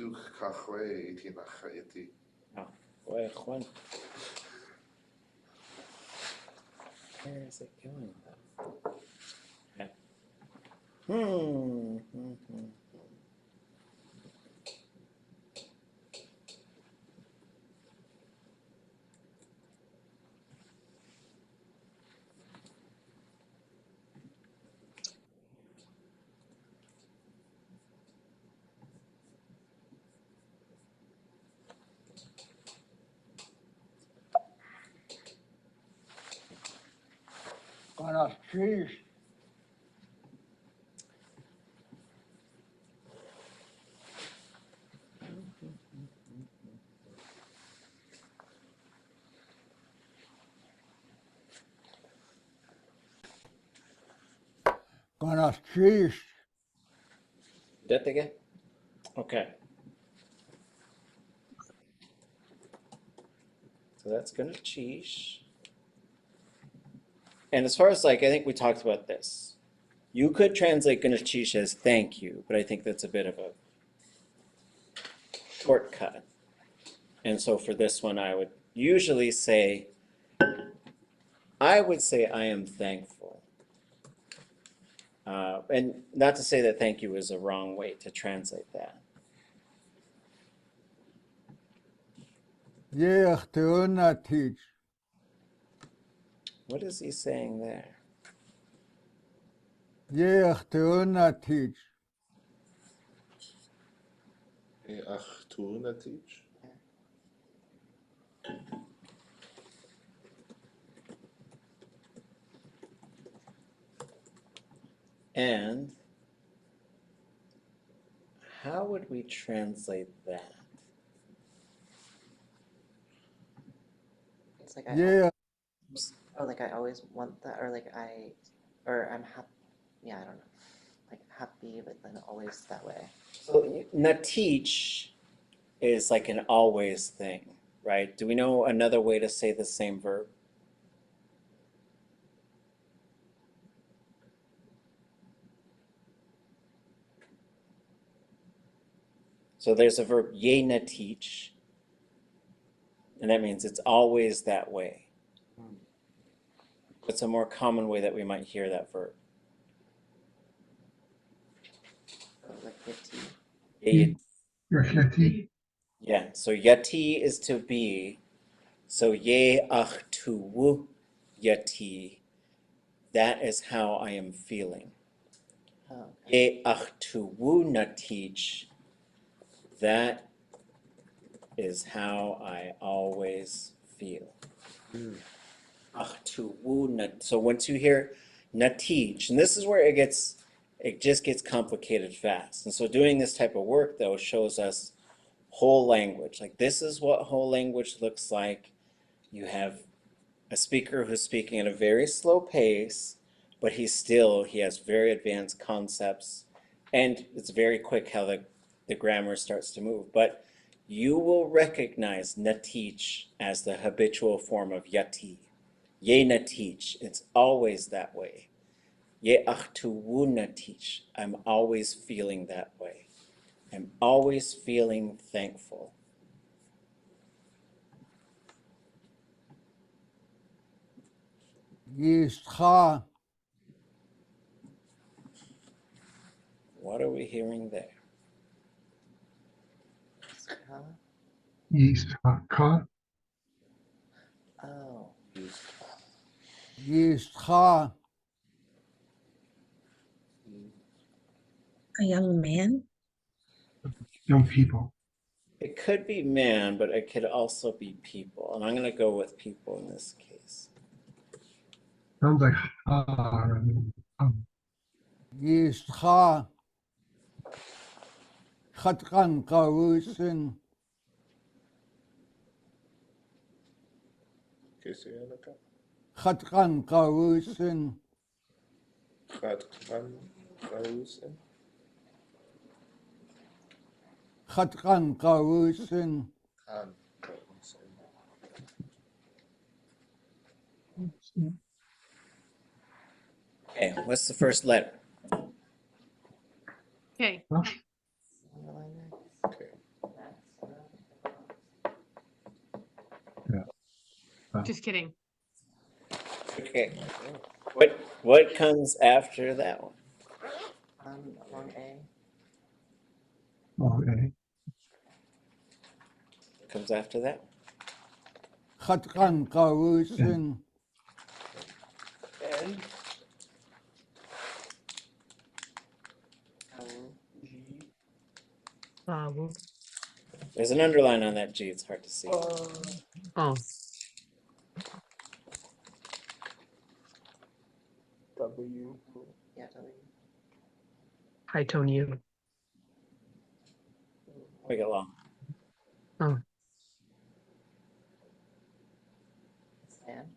[SPEAKER 2] ʼkáxwe iti nachayeti.
[SPEAKER 1] Boy, Juan. Where is it going though? Okay. That again? Okay. So that's gonna cheesh. And as far as like, I think we talked about this. You could translate gonna cheesh as thank you, but I think that's a bit of a shortcut. And so for this one, I would usually say, I am thankful. And not to say that thank you is a wrong way to translate that. What is he saying there?
[SPEAKER 2] Ach tu natich.
[SPEAKER 1] And how would we translate that?
[SPEAKER 7] It's like I always want that, or like I'm happy. Yeah, I don't know. Like happy, but then always that way.
[SPEAKER 1] So natich is like an always thing, right? Do we know another way to say the same verb? So there's a verb yéay natich, and that means it's always that way. It's a more common way that we might hear that verb.
[SPEAKER 7] Like
[SPEAKER 1] Yéay.
[SPEAKER 3] yati.
[SPEAKER 1] Yeah, so yati is to be. So yéay ʼáchtáwu yati, that is how I am feeling.
[SPEAKER 7] Oh,
[SPEAKER 1] Yéay ʼáchtáwu natich, that is how I always feel. ʼáchtáwu nat. So once you hear natij, and this is where it just gets complicated fast. And so doing this type of work though shows us whole language. Like this is what whole language looks like. You have a speaker who's speaking at a very slow pace, but he has very advanced concepts, and it's very quick how the grammar starts to move. But you will recognize natij as the habitual form of yati. Ye natij, it's always that way. Ye achtuwu natij, I'm always feeling that way. I'm always feeling thankful.
[SPEAKER 8] Yéil.
[SPEAKER 1] What are we hearing there?
[SPEAKER 7] Huh?
[SPEAKER 3] Ḳaalḳáawu.
[SPEAKER 7] Oh.
[SPEAKER 8] Yéil.
[SPEAKER 9] A young man?
[SPEAKER 3] Young people.
[SPEAKER 1] It could be man, but it could also be people. And I'm going to go with people in this case.
[SPEAKER 3] Sounds like ha rather than
[SPEAKER 8] Yéil. Ḳaalḳáawu.
[SPEAKER 2] Okay, so yeah, look up.
[SPEAKER 8] Ḳaalḳáawu.
[SPEAKER 2] ḳaalḳáawu.
[SPEAKER 8] Ḳaalḳáawu.
[SPEAKER 1] Okay, what's the first letter?
[SPEAKER 6] Okay.
[SPEAKER 7] Underline that.
[SPEAKER 2] Okay.
[SPEAKER 6] Just kidding.
[SPEAKER 1] Okay. What comes after that one?
[SPEAKER 7] Long A.
[SPEAKER 3] long A.
[SPEAKER 1] What comes after that?
[SPEAKER 8] Ḳaalḳáawu.
[SPEAKER 4] And
[SPEAKER 7] Owl.
[SPEAKER 4] G.
[SPEAKER 1] There's an underline on that G. It's hard to see.
[SPEAKER 9] Oh,
[SPEAKER 4] W.
[SPEAKER 7] Yeah, W.
[SPEAKER 9] high tone U.
[SPEAKER 1] Make it long.
[SPEAKER 9] Oh,
[SPEAKER 7] And.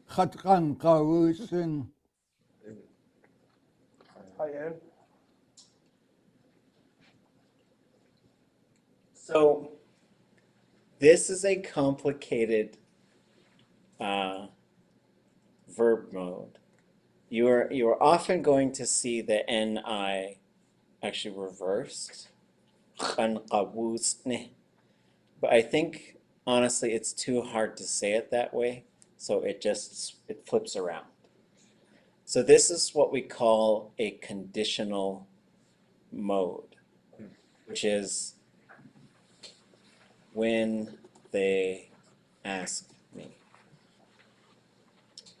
[SPEAKER 8] Ḳaalḳáawu.
[SPEAKER 4] High N.
[SPEAKER 1] So this is a complicated verb mode. You are often going to see the NI actually reversed. Ḥanqawusne. But I think honestly it's too hard to say it that way, so it flips around. So this is what we call a conditional mode, which is when they ask me.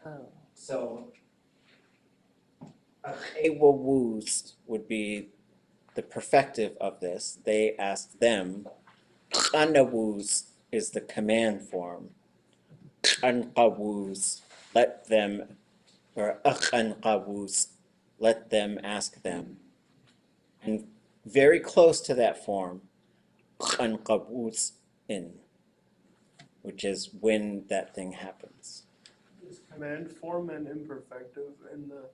[SPEAKER 7] Oh.
[SPEAKER 1] So ḥanqawus would be the perfective of this. They ask them. ḥanqawus is the command form. ḥanqawus, let them, or ḥanqawus, let them ask them. And very close to that form, ḥanqawus in, which is when that thing happens.
[SPEAKER 4] Is command form and imperfective in the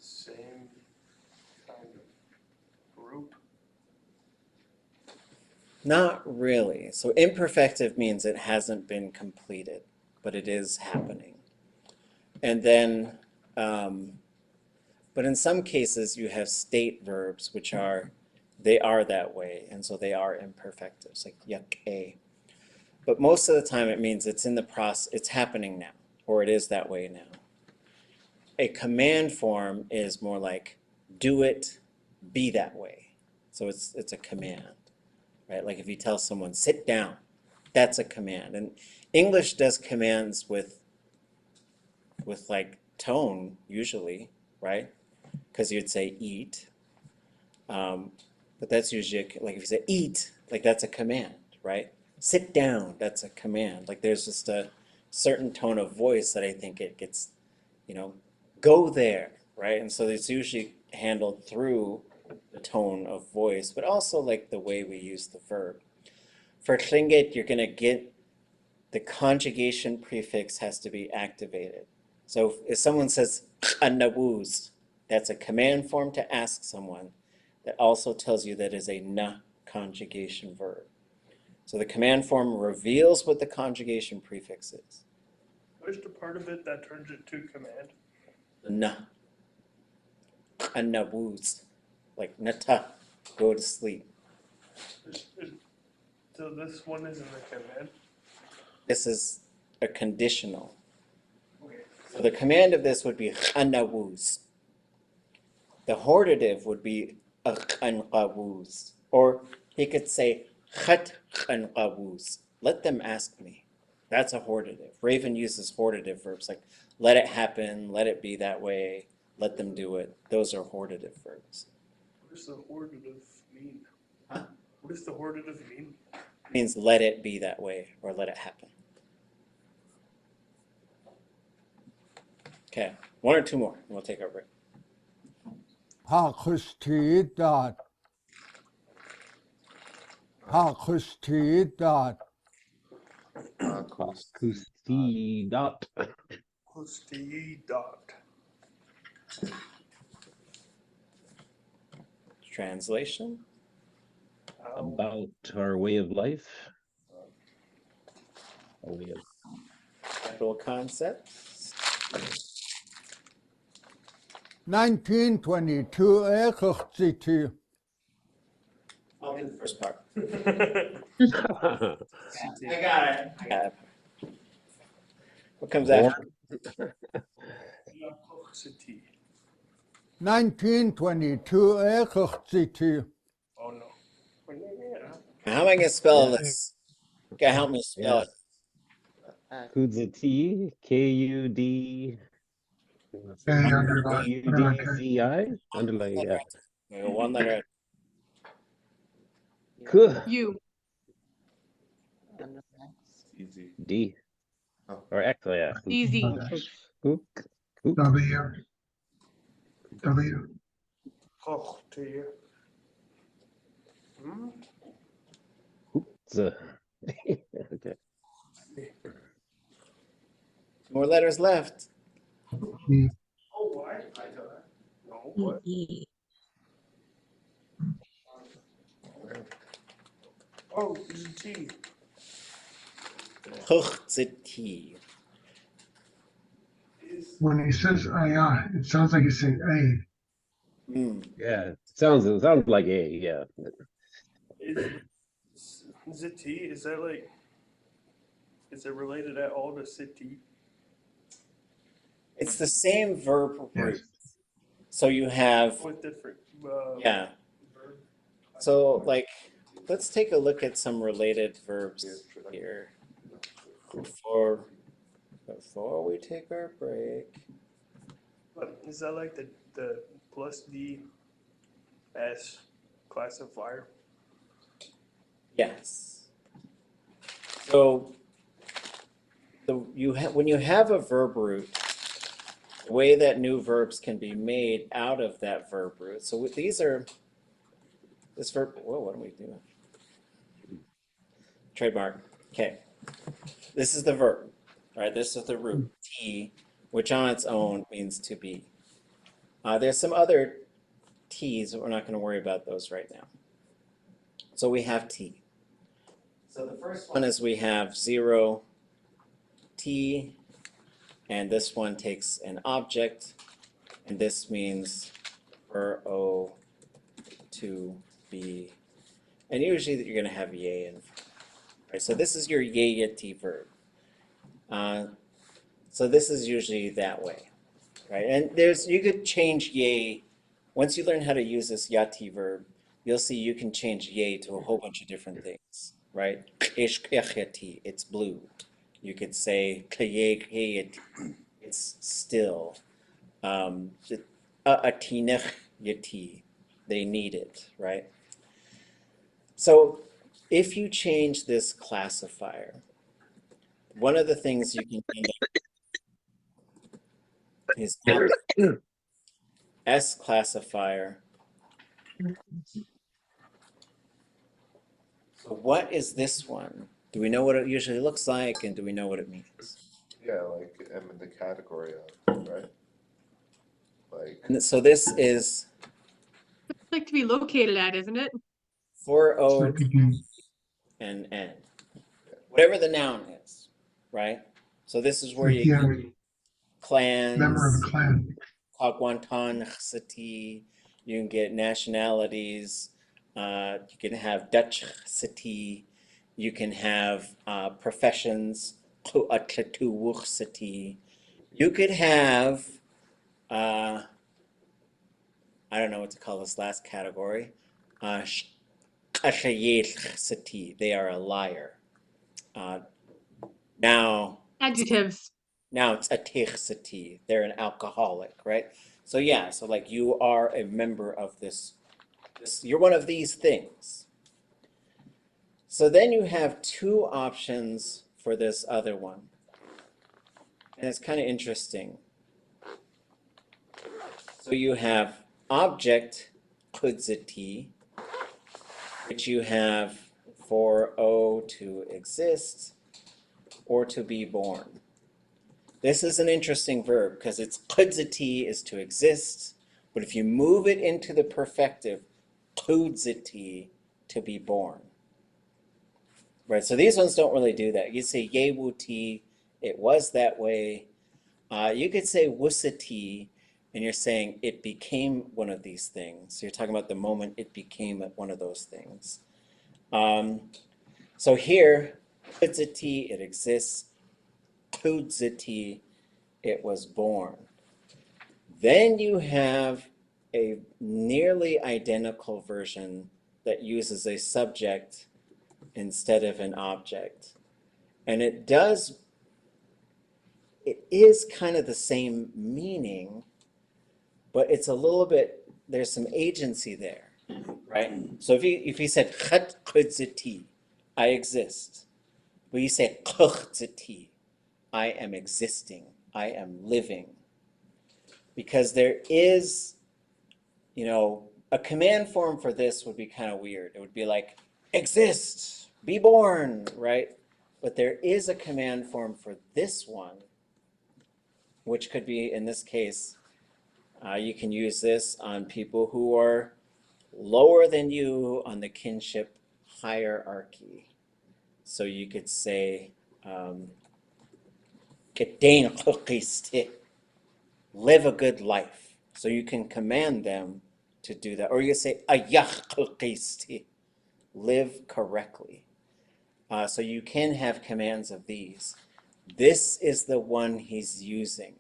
[SPEAKER 4] same kind of group?
[SPEAKER 1] Not really. So imperfective means it hasn't been completed, but it is happening. And then, but in some cases you have state verbs, which they are that way, and so they are imperfectives, like yáay. But most of the time it means it's in the process, it's happening now, or it is that way now. A command form is more like do it, be that way. So it's a command, right? Like if you tell someone sit down, that's a command. And English does commands with like tone usually, right? Because you'd say eat, but that's usually like if you say eat, like that's a command, right? sit down, that's a command. Like there's just a certain tone of voice that I think it gets, go there, right? And so it's usually handled through the tone of voice, but also like the way we use the verb. For tlingit, you're going to get the conjugation prefix has to be activated. So if someone says ʼanawuz, that's a command form to ask someone that also tells you that is a na conjugation verb. So the command form reveals what the conjugation prefix is.
[SPEAKER 4] Where's the part of it that turns it to command?
[SPEAKER 1] The na. ʼanawuz, like nata, go to sleep.
[SPEAKER 4] So this one isn't a command?
[SPEAKER 1] This is a conditional. So the command of this would be ʼanawuz. The hortative would be ʼatángi. Or he could say ʼatángi. Let them ask me. That's a hortative. Raven uses hortative verbs like let it happen, let it be that way, let them do it. Those are hortative verbs.
[SPEAKER 4] What does the hortative mean?
[SPEAKER 1] Huh?
[SPEAKER 4] What does the hortative mean?
[SPEAKER 1] It means let it be that way or let it happen. Okay, one or two more, and we'll take our break.
[SPEAKER 8] Hakustidat. Hakustidat.
[SPEAKER 5] Akustidat.
[SPEAKER 4] Dot.
[SPEAKER 1] Translation?
[SPEAKER 5] About our way of life. A way of
[SPEAKER 1] Capital concepts?
[SPEAKER 8] 1922 Ekuchtiti.
[SPEAKER 1] I'll do the first part.
[SPEAKER 5] I
[SPEAKER 1] I got it. What comes after?
[SPEAKER 8] 1922 Ekuchtiti.
[SPEAKER 4] Oh no.
[SPEAKER 1] How am I going to spell this? You gotta help me spell it.
[SPEAKER 5] Kudzati, Kudzi. Underline, yeah.
[SPEAKER 1] One letter.
[SPEAKER 6] You.
[SPEAKER 2] Easy.
[SPEAKER 5] D.
[SPEAKER 2] Oh.
[SPEAKER 5] Or X, yeah.
[SPEAKER 6] Easy.
[SPEAKER 3] W. W.
[SPEAKER 4] Oh, to you. Hmm?
[SPEAKER 5] Okay.
[SPEAKER 1] Two more letters left.
[SPEAKER 3] E.
[SPEAKER 4] Oh, why? I don't know. No, what? Oh, it's a T.
[SPEAKER 1] Ḳukahaa.
[SPEAKER 3] When he says ayah, it sounds like he's saying a.
[SPEAKER 5] Yeah, it sounds like A, yeah.
[SPEAKER 4] Is it T? Is that like, is it related at all to city?
[SPEAKER 1] It's the same verb root.
[SPEAKER 3] Yes.
[SPEAKER 1] So you have,
[SPEAKER 4] With different,
[SPEAKER 1] yeah. So like, let's take a look at some related verbs here before we take our break.
[SPEAKER 4] But is that like the plus D S classifier?
[SPEAKER 1] Yes. So when you have a verb root, the way that new verbs can be made out of that verb root. So these are this verb. Whoa, what are we doing? Trademark. Okay. This is the verb, right? This is the root T, which on its own means to be. There's some other T's, but we're not going to worry about those right now. So we have T. So the first one is we have 0 T, and this one takes an object, and this means for O to be. And usually you're going to have Yéil in front. Right, so this is your Yéil verb. So this is usually that way, right? And you could change Yéil. Once you learn how to use this yati verb, you'll see you can change Yéil to a whole bunch of different things, right? It's blue. You could say it's still. They need it, right? So if you change this classifier, one of the things you can end up is S classifier. So what is this one? Do we know what it usually looks like, and do we know what it means?
[SPEAKER 2] Yeah, like I'm in the category of, right? Like,
[SPEAKER 1] And so this is
[SPEAKER 6] Like to be located at, isn't it?
[SPEAKER 1] for
[SPEAKER 3] So
[SPEAKER 1] O
[SPEAKER 3] it could be
[SPEAKER 1] and N. Whatever the noun is, right? So this is
[SPEAKER 3] so
[SPEAKER 1] where you
[SPEAKER 3] here,
[SPEAKER 1] get
[SPEAKER 3] member of
[SPEAKER 1] clans,
[SPEAKER 3] a clan.
[SPEAKER 1] Ḳaalḥáawu, you can get nationalities, you can have Dutch city, you can have professions, ʼatángi. You could have, I don't know what to call this last category, ʼqashayéil. They are a liar. Now
[SPEAKER 6] Adjectives.
[SPEAKER 1] it's ʼatángi. They're an alcoholic, right? So yeah, so like you are a member of this, you're one of these things. So then you have two options for this other one. And it's kind of interesting. So you have object ḳukahaa, which you have for O to exist or to be born. This is an interesting verb because it's ḳukahaa is to exist, but if you move it into the perfective, ḳukahaa, to be born. Right, so these ones don't really do that. You say Yéil, it was that way. You could say wusati, and you're saying it became one of these things. So you're talking about the moment it became one of those things. So here, ḳukahaa, it exists. ḳukahaa, it was born. Then you have a nearly identical version that uses a subject instead of an object. And it is kind of the same meaning, but it's a little bit, there's some agency there, right? So if you said ḳukahaa, I exist, but you say ḳukahaa, I am existing, I am living. Because there is, a command form for this would be kind of weird. It would be like, exist, be born, right? But there is a command form for this one, which could be, in this case, you can use this on people who are lower than you on the kinship hierarchy. So you could say, live a good life. So you can command them to do that. Or you say, live correctly. So you can have commands of these. This is the one he's using,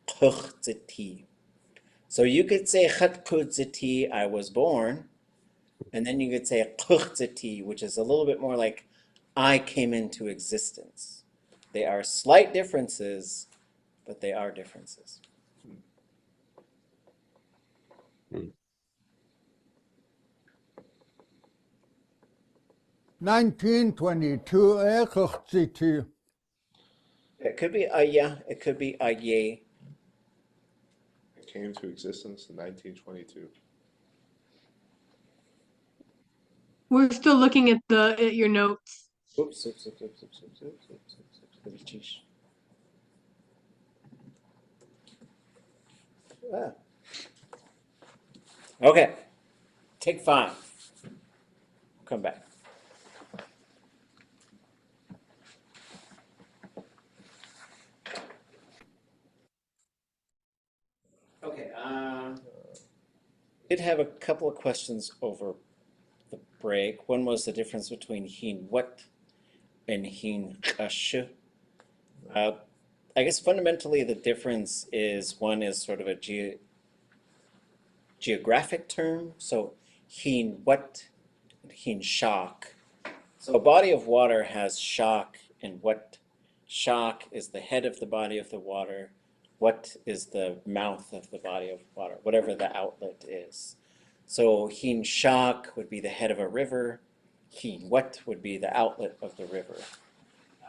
[SPEAKER 1] ḳukahaa. So you could say ḳukahaa, I was born, and then you could say ḳukahaa, which is a little bit more like I came into existence. They are slight differences, but they are differences.
[SPEAKER 8] 1922 ʻākaqtitu.
[SPEAKER 1] It could be Yáay, it could be Yéil.
[SPEAKER 2] it came to existence in 1922.
[SPEAKER 6] We're still looking at your notes.
[SPEAKER 1] Oops. Ah. Okay, take 5. Come back. Okay, did have a couple of questions over the break. One was the difference between hin what and hin ḳash. I guess fundamentally the difference is one is sort of a geographic term. So hin what and hin shock. So a body of water has shock and what. Shock is the head of the body of the water. What is the mouth of the body of water, whatever the outlet is. So hin shock would be the head of a river. Hin. What would be the outlet of the river?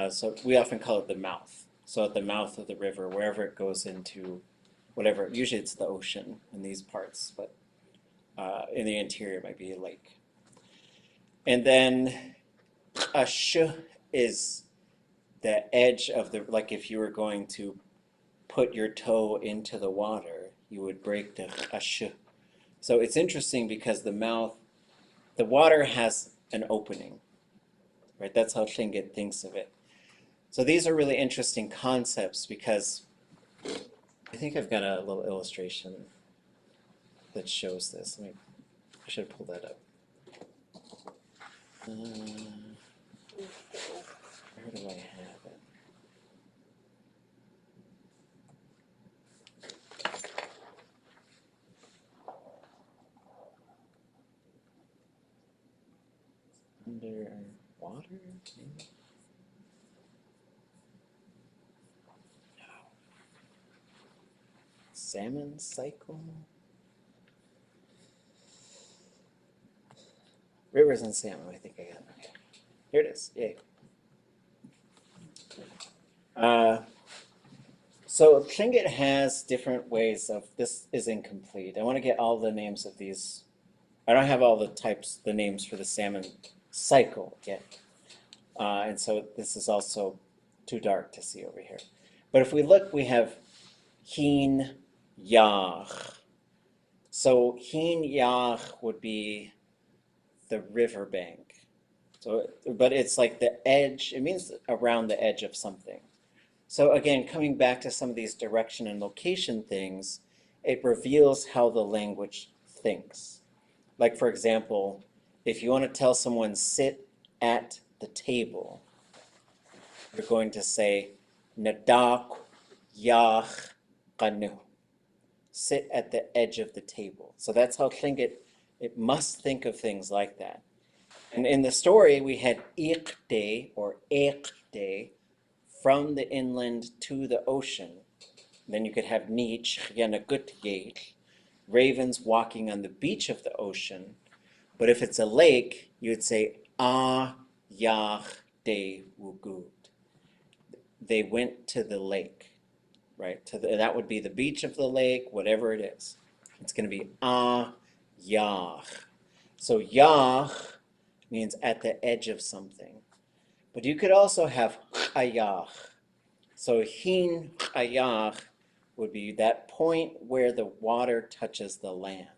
[SPEAKER 1] So we often call it the mouth. So at the mouth of the river, wherever it goes into, whatever, usually it's the ocean in these parts, but in the interior it might be a lake. And then ash is the edge of the, like if you were going to put your toe into the water, you would break the ash. So it's interesting because the mouth, the water has an opening, right? That's how Tlingit thinks of it. So these are really interesting concepts because I think I've got a little illustration that shows this. I should pull that up. Where do I have it? Under water, maybe? No. Salmon cycle? Rivers and salmon, I think I got it. Okay. Here it is. Yay. So Tlingit has different ways of, this is incomplete. I want to get all the names of these. I don't have all the types, the names for the salmon cycle yet. And so this is also too dark to see over here. But if we look, we have Hin Yáay. So Hin Yáay would be the riverbank. So, but it's like the edge, it means around the edge of something. So again, coming back to some of these direction and location things, it reveals how the language thinks. Like for example, if you want to tell someone sit at the table, you're going to say nadak yach qanu. Sit at the edge of the table. So that's how Tlingit, it must think of things like that. And in the story, we had iqde or eqde from the inland to the ocean. Then you could have nich, ravens walking on the beach of the ocean. But if it's a lake, you would say a yach de wugud. They went to the lake, right? That would be the beach of the lake, whatever it is. It's going to be a yach. So yach means at the edge of something. But you could also have ayach. So hin ayach would be that point where the water touches the land.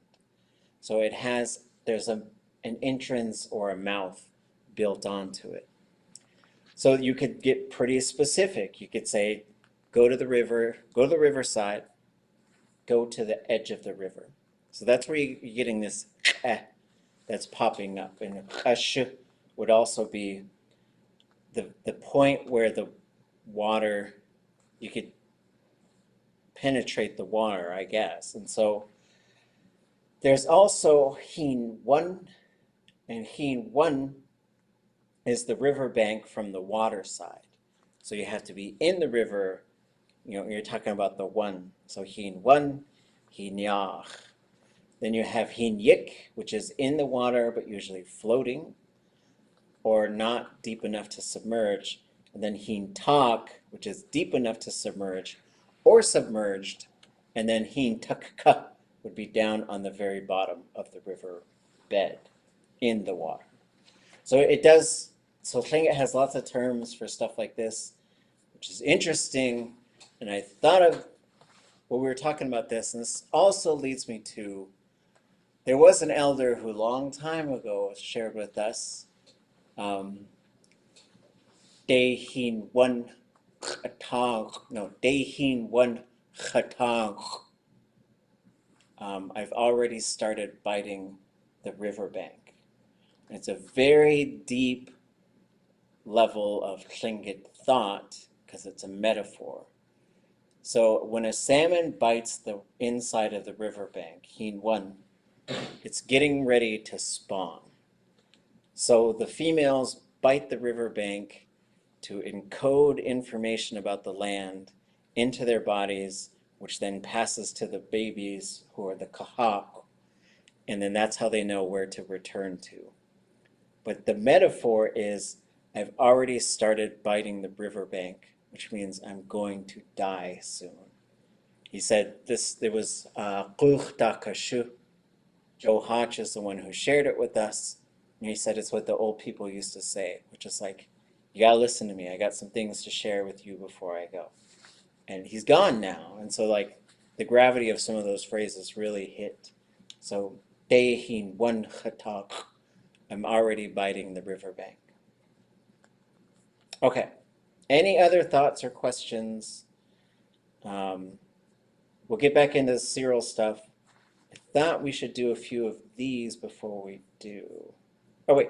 [SPEAKER 1] So it has, there's an entrance or a mouth built onto it. So you could get pretty specific. You could say, go to the river, go to the riverside, go to the edge of the river. So that's where you're getting this that's popping up. And ash would also be the point where the water, you could penetrate the water, I guess. And so there's also hin one, and hin one is the riverbank from the water side. So you have to be in the river, you know, you're talking about the one. So hin one, hin yach. Then you have hin yik, which is in the water, but usually floating or not deep enough to submerge. And then hin tak, which is deep enough to submerge or submerged. And then hin takka would be down on the very bottom of the river bed in the water. So it does, so Tlingit has lots of terms for stuff like this, which is interesting. And I thought of when we were talking about this, and this also leads me to, there was an elder who a long time ago shared with us, Dehin one chatang, no, Dehin one chatang. I've already started biting the riverbank. It's a very deep level of Tlingit thought because it's a metaphor. So when a salmon bites the inside of the riverbank, hin one, it's getting ready to spawn. So the females bite the riverbank to encode information about the land into their bodies, which then passes to the babies who are the ḳukahaa, and then that's how they know where to return to. But the metaphor is I've already started biting the riverbank, which means I'm going to die soon. He said this, there was ʼqūqtākashu. Joe Hodge is the one who shared it with us. And he said it's what the old people used to say, which is like, you gotta listen to me. I got some things to share with you before I go. And he's gone now. And so like the gravity of some of those phrases really hit. So, Dehin one chatak, I'm already biting the riverbank. Okay. Any other thoughts or questions? We'll get back into the serial stuff. I thought we should do a few of these before we do. Oh wait,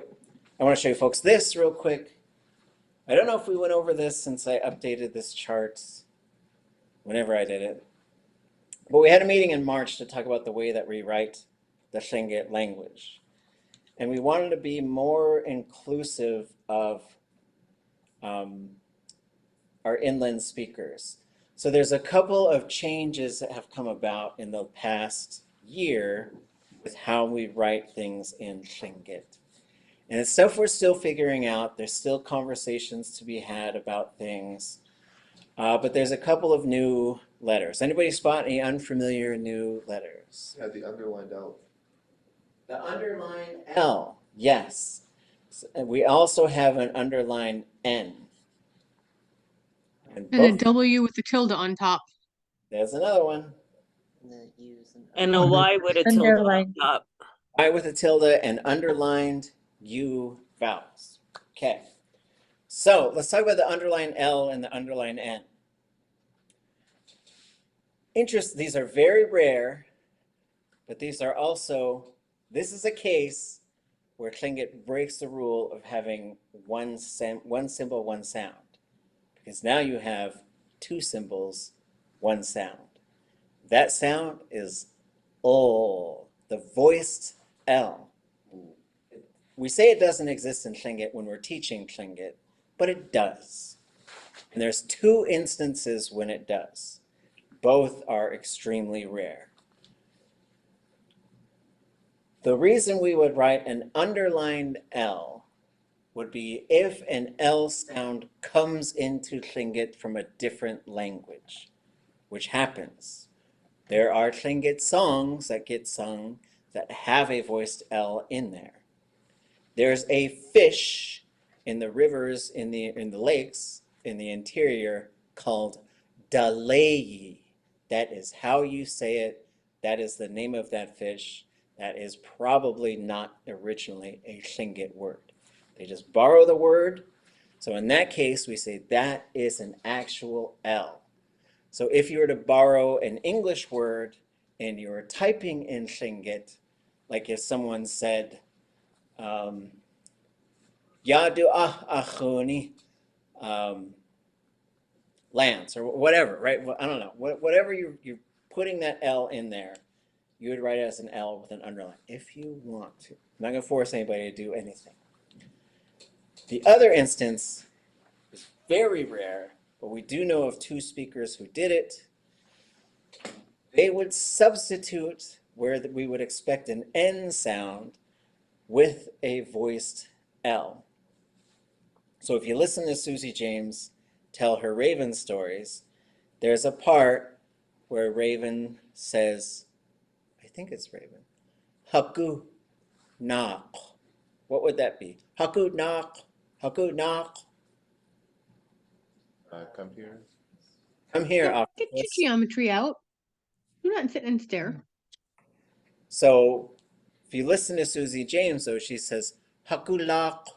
[SPEAKER 1] I want to show you folks this real quick. I don't know if we went over this since I updated this chart whenever I did it. But we had a meeting in March to talk about the way that we write the Tlingit language. And we wanted to be more inclusive of our inland speakers. So there's a couple of changes that have come about in the past year with how we write things in Tlingit. And it's stuff we're still figuring out. There's still conversations to be had about things. But there's a couple of new letters. Anybody spot any unfamiliar new letters?
[SPEAKER 2] Yeah, the underlined L.
[SPEAKER 1] The underlined L, yes. And we also have an underlined N.
[SPEAKER 6] And a W with the tilde on top.
[SPEAKER 1] There's another one.
[SPEAKER 7] The U's
[SPEAKER 10] And a Y with a tilde on top.
[SPEAKER 1] I with a tilde and underlined U vowels. Okay. So let's talk about the underlined L and the underlined N. These are very rare, but these are also, this is a case where Tlingit breaks the rule of having one symbol, one sound. Because now you have two symbols, one sound. That sound is O, the voiced L. We say it doesn't exist in Tlingit when we're teaching Tlingit, but it does. And there's two instances when it does. Both are extremely rare. The reason we would write an underlined L would be if an L sound comes into Tlingit from a different language, which happens. There are Tlingit songs that get sung that have a voiced L in there. There's a fish in the rivers, in the lakes, in the interior called Dalayi. That is how you say it. That is the name of that fish. That is probably not originally a Tlingit word. They just borrow the word. So in that case, we say that is an actual L. So if you were to borrow an English word and you were typing in Tlingit, like if someone said, Yadu achuni, Lance, or whatever, right? Well, I don't know. Whatever you're putting that L in there, you would write it as an L with an underline, if you want to. I'm not going to force anybody to do anything. The other instance is very rare, but we do know of two speakers who did it. They would substitute where we would expect an N sound with a voiced L. So if you listen to Susie James tell her Raven stories, there's a part where Raven says, I think it's Raven, Haku nak. What would that be? Haku nak, Haku nak.
[SPEAKER 2] Come here.
[SPEAKER 1] Come here,
[SPEAKER 6] Get
[SPEAKER 1] octopus.
[SPEAKER 6] your geometry out. Do not sit and stare.
[SPEAKER 1] So if you listen to Susie James, though, she says hakulak,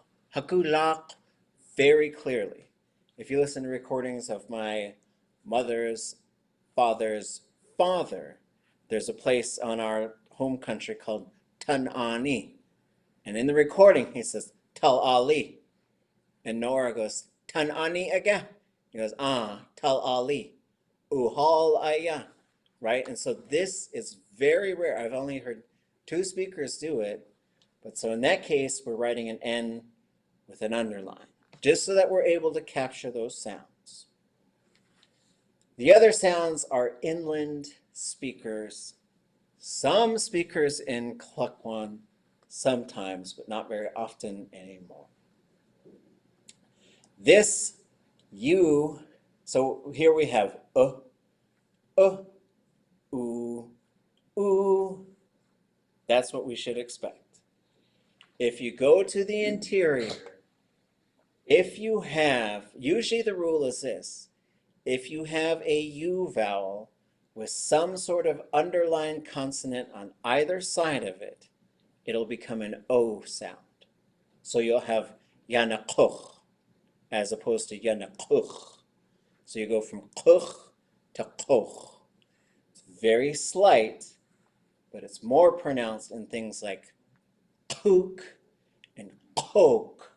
[SPEAKER 1] very clearly. If you listen to recordings of my mother's father's father, there's a place on our home country called Tanani. And in the recording, he says, Tal Ali. And Nora goes, Tanani again. He goes, Tal Ali. Uhal ayah. Right? And so this is very rare. I've only heard two speakers do it. But so in that case, we're writing an N with an underline, just so that we're able to capture those sounds. The other sounds are inland speakers. Some speakers in Tla'aquan sometimes, but not very often anymore. This you, so here we have ooh. That's what we should expect. If you go to the interior, if you have, usually the rule is this, if you have a U vowel with some sort of underlined consonant on either side of it, it'll become an O sound. So you'll have yanakuch as opposed to yanakuch. So you go from kuch to koch. It's very slight, but it's more pronounced in things like kook and coke,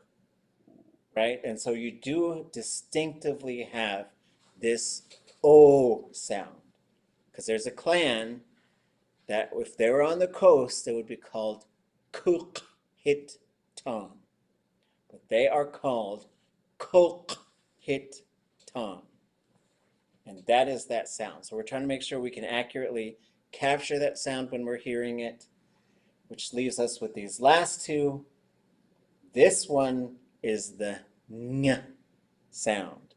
[SPEAKER 1] right? And so you do distinctively have this O sound, because there's a clan that if they were on the coast, they would be called Ḳukahaa, but they are called Ḳukahaa, and that is that sound. So we're trying to make sure we can accurately capture that sound when we're hearing it, which leaves us with these last two. This one is the ng sound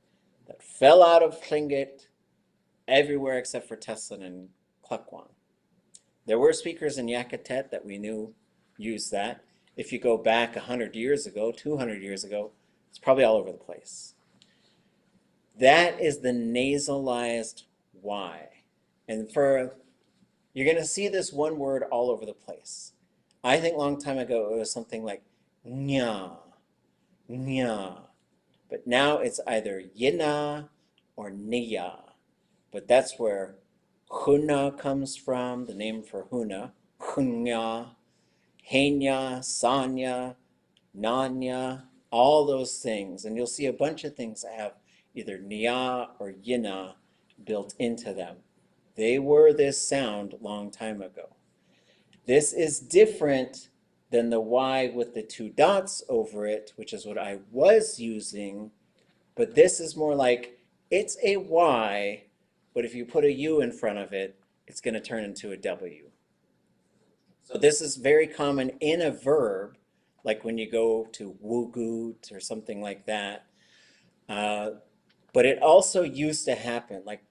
[SPEAKER 1] that fell out of Tlingit everywhere except for Teslin and Ḳaalḳáawu. There were speakers in Yakutat that we knew used that. If you go back 100 years ago, 200 years ago, it's probably all over the place. That is the nasalized Y. And you're going to see this one word all over the place. I think a long time ago it was something like nya, nya. But now it's either yina or niya. But that's where huna comes from, the name for huna, hunya, henya, sanya, nanya, all those things. And you'll see a bunch of things that have either niya or yina built into them. They were this sound a long time ago. This is different than the Y with the two dots over it, which is what I was using, but this is more like it's a Y, but if you put a U in front of it, it's going to turn into a W. So this is very common in a verb, like when you go to wugut or something like that. But it also used to happen, like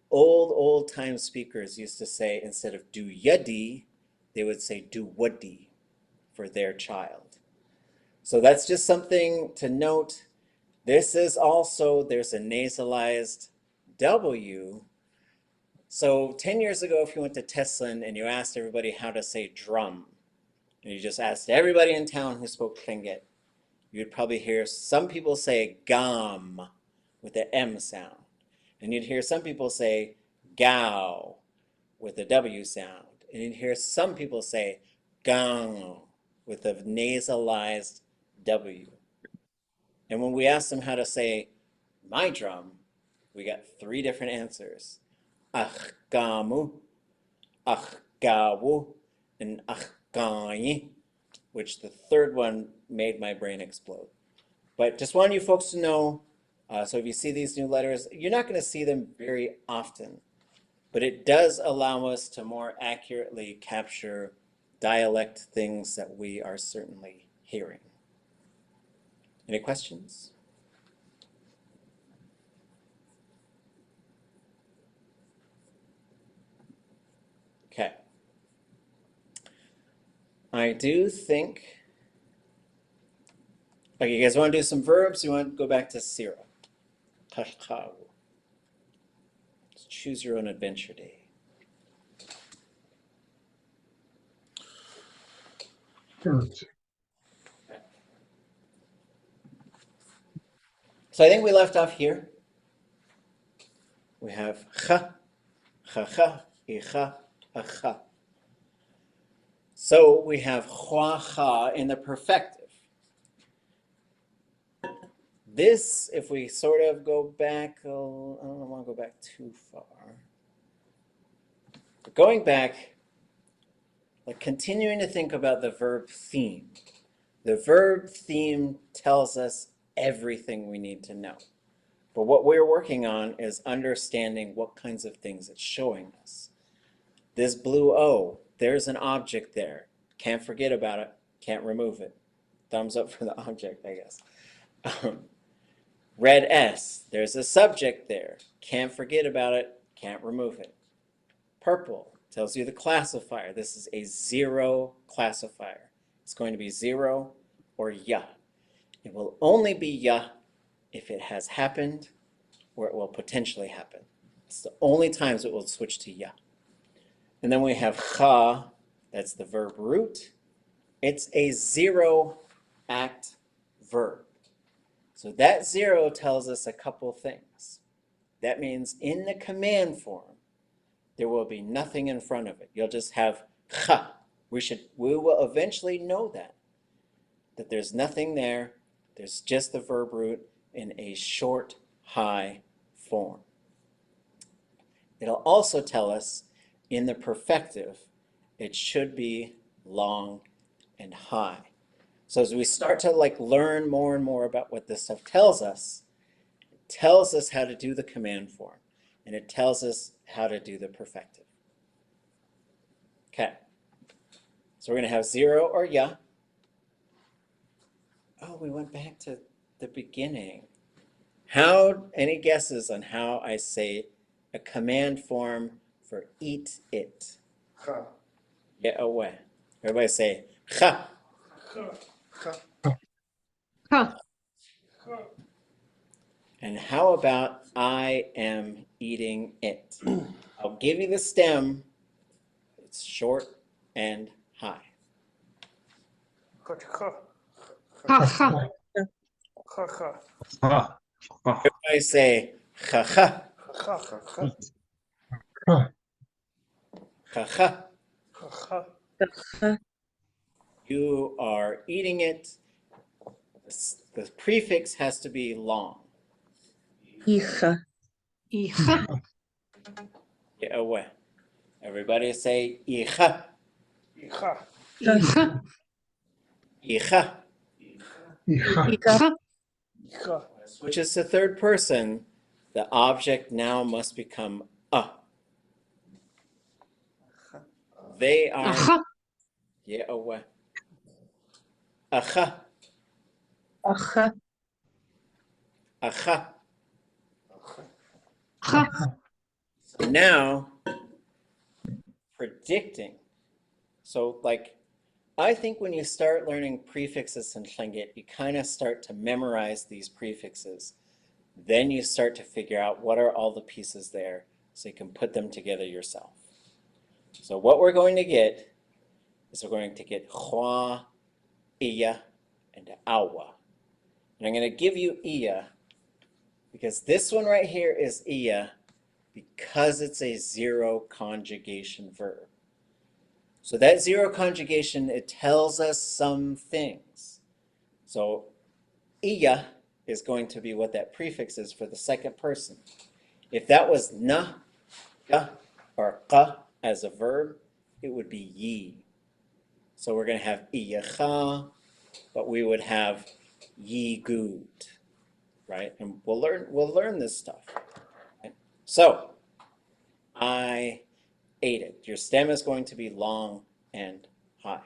[SPEAKER 1] old time speakers used to say, instead of do yadi, they would say do wadi for their child. So that's just something to note. This is also, there's a nasalized W. So 10 years ago, if you went to Teslin and you asked everybody how to say drum, and you just asked everybody in town who spoke Tlingit, you'd probably hear some people say gam with the M sound. And you'd hear some people say gao with the W sound. And you'd hear some people say gang with the nasalized W. And when we asked them how to say my drum, we got 3 different answers. Ḳaalḳáawu, ʻatángi, and ʻatángi, which the third one made my brain explode. But just wanted you folks to know, so if you see these new letters, you're not going to see them very often, but it does allow us to more accurately capture dialect things that we are certainly hearing. Any questions? Okay. I do think, okay, you guys want to do some verbs? You want to go back to Sira? Ḳaalḳáawu. Choose your own adventure day.
[SPEAKER 3] Verbs.
[SPEAKER 1] So I think we left off here. We have ха, ха, icha, acha. So we have ḳukahaa in the perfective. This, if we sort of go back, I don't want to go back too far. But going back, like continuing to think about the verb theme. The verb theme tells us everything we need to know. But what we're working on is understanding what kinds of things it's showing us. This blue O, there's an object there. Can't forget about it. can't remove it. Thumbs up for the object, I guess. Red S, there's a subject there. Can't forget about it, can't remove it. Purple tells you the classifier. This is a 0 classifier. It's going to be 0 or ya. It will only be ya if it has happened or it will potentially happen. It's the only times it will switch to ya. And then we have ха, that's the verb root. It's a 0 act verb. So that 0 tells us a couple things. That means in the command form, there will be nothing in front of it. You'll just have ха. We will eventually know that there's nothing there. There's just the verb root in a short, high form. It'll also tell us in the perfective, it should be long and high. So as we start to learn more and more about what this stuff tells us, it tells us how to do the command form, and it tells us how to do the perfective. Okay, so we're going to have 0 or ya. Oh, we went back to the beginning. Any guesses on how I say a command form for eat it?
[SPEAKER 2] ха,
[SPEAKER 1] Get away. Everybody say ха.
[SPEAKER 6] Huh.
[SPEAKER 1] And how about I am eating it? I'll give you the stem. It's short and high.
[SPEAKER 6] Ha ha.
[SPEAKER 1] Everybody say ha ha. Ha ha. You are eating it. The prefix has to be long.
[SPEAKER 10] Hija.
[SPEAKER 6] Hija.
[SPEAKER 1] Get away. Everybody say hija.
[SPEAKER 6] Hija.
[SPEAKER 1] Hija.
[SPEAKER 6] Hija.
[SPEAKER 1] Which is the third person. The object now must become a. They are.
[SPEAKER 6] Aha.
[SPEAKER 1] Get away. Acha.
[SPEAKER 10] Aja.
[SPEAKER 1] Acha.
[SPEAKER 6] Ha.
[SPEAKER 1] So now, predicting. So I think when you start learning prefixes in Tlingit, you kind of start to memorize these prefixes. Then you start to figure out what are all the pieces there so you can put them together yourself. So what we're going to get is we're going to get hua, iya, and awa. And I'm going to give you iya because this one right here is iya because it's a 0 conjugation verb. So that 0 conjugation, it tells us some things. So iya is going to be what that prefix is for the second person. If that was na, ya, or qa as a verb, it would be yi. So we're going to have iyacha, but we would have yi good, right? And we'll learn this stuff. Okay? So I ate it. Your stem is going to be long and high.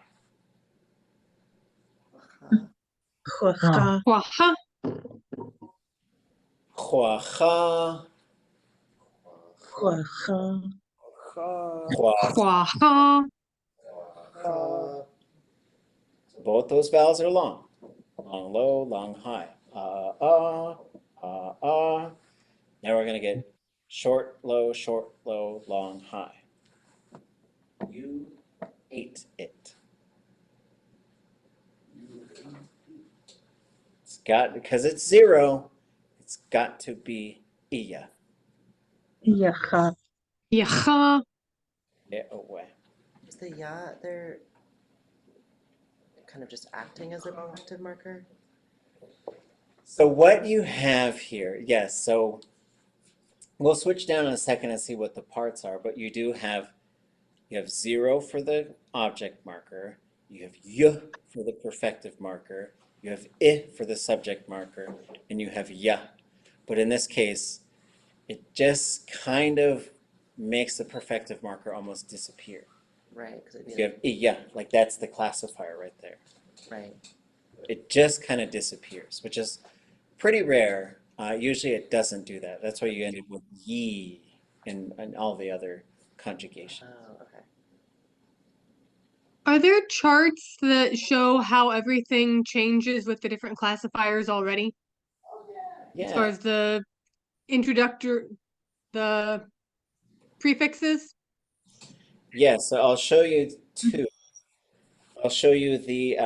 [SPEAKER 10] Ḥuaḥa.
[SPEAKER 6] Waha.
[SPEAKER 1] Ḥukahaa.
[SPEAKER 10] Ḥuaḥa.
[SPEAKER 6] Waha.
[SPEAKER 1] Both those vowels are long. Long, low, long, high. Now we're going to get short, low, long, high. You ate it. It's got, because it's 0, it's got to be iya.
[SPEAKER 10] Yaja.
[SPEAKER 6] Yaha.
[SPEAKER 1] Get away.
[SPEAKER 7] Is the ya there kind of just acting as a active marker?
[SPEAKER 1] So what you have here, yes, so we'll switch down in a second and see what the parts are, but you have 0 for the object marker, you have y for the perfective marker, you have I for the subject marker, and you have ya. But in this case, it just kind of makes the perfective marker almost disappear.
[SPEAKER 7] Right, because it'd be
[SPEAKER 1] You have ya, like that's the classifier right there.
[SPEAKER 7] Right.
[SPEAKER 1] It just kind of disappears, which is pretty rare. Usually it doesn't do that. That's why you end up with ye and all the other conjugation.
[SPEAKER 7] Oh, okay.
[SPEAKER 6] Are there charts that show how everything changes with the different classifiers already? As far
[SPEAKER 1] Yeah.
[SPEAKER 6] as the the prefixes?
[SPEAKER 1] Yeah, so I'll show you two. I'll show you the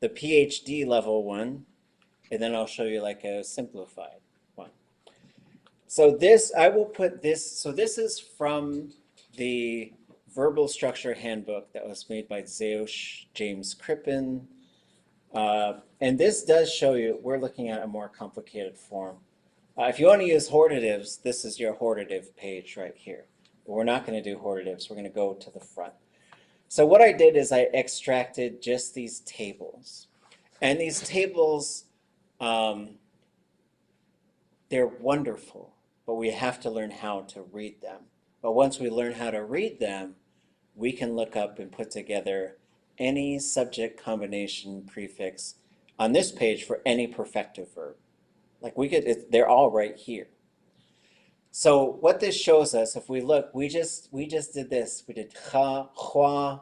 [SPEAKER 1] PhD level one, and then I'll show you like a simplified one. So this, I will put this, so this is from the Verbal Structure Handbook that was made by Zeosh James Crippen. And this does show you, we're looking at a more complicated form. If you want to use hortatives, this is your hortative page right here. But we're not going to do hortatives. We're going to go to the front. So what I did is I extracted just these tables. And these tables, they're wonderful, but we have to learn how to read them. But once we learn how to read them, we can look up and put together any subject combination prefix on this page for any perfective verb. Like we could, they're all right here. So what this shows us, if we look, we just did this. We did ха, хва,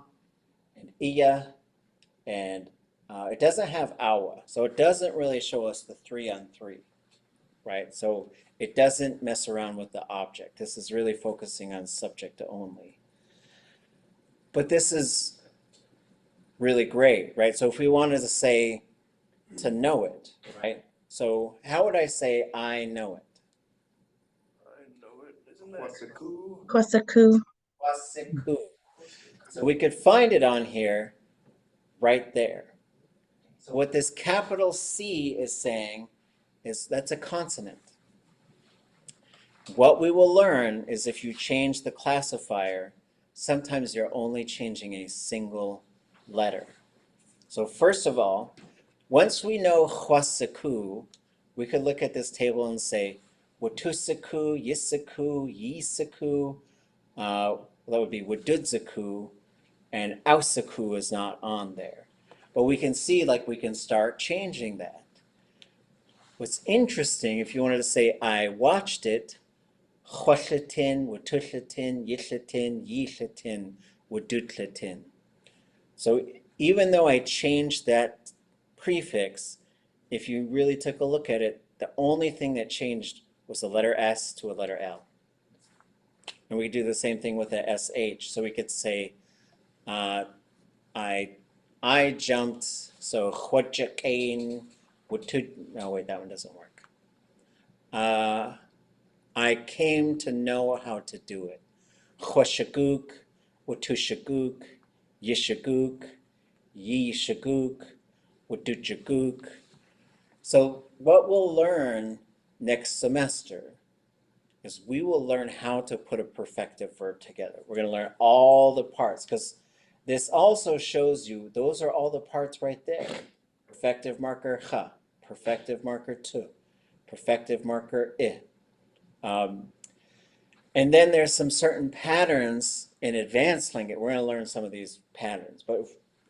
[SPEAKER 1] and iya, and it doesn't have awa, so it doesn't really show us the 3 on 3, right? So it doesn't mess around with the object. This is really focusing on subject only. But this is really great, right? So if we wanted to say to know it, right? So how would I say I know it?
[SPEAKER 4] I know it. Isn't that
[SPEAKER 2] Ḥwásaku.
[SPEAKER 10] Ḥwásaku.
[SPEAKER 1] Ḥwásaku. So we could find it on here right there. So what this capital C is saying is that's a consonant. What we will learn is if you change the classifier, sometimes you're only changing a single letter. So first of all, once we know ḥwásaku, we could look at this table and say watusaku, yisaku, yisaku, that would be wadudzaku, and ausaku is not on there. But we can see, like, we can start changing that. What's interesting, if you wanted to say I watched it, ḥwáslatin, watuslatin, yislatin, yislatin, wadutlatin. So even though I changed that prefix, if you really took a look at it, the only thing that changed was the letter S to a letter L. And we do the same thing with the SH. So we could say, I jumped, so ḥwájakain, no wait, that one doesn't work. I came to know how to do it. ḥwáshaguk, watushaguk, yishaguk, yishaguk, wadujaguk. So what we'll learn next semester is we will learn how to put a perfective verb together. We're going to learn all the parts because this also shows you those are all the parts right there. Perfective marker ha, perfective marker tu, perfective marker I. And then there's some certain patterns in advanced Lingi. We're going to learn some of these patterns, but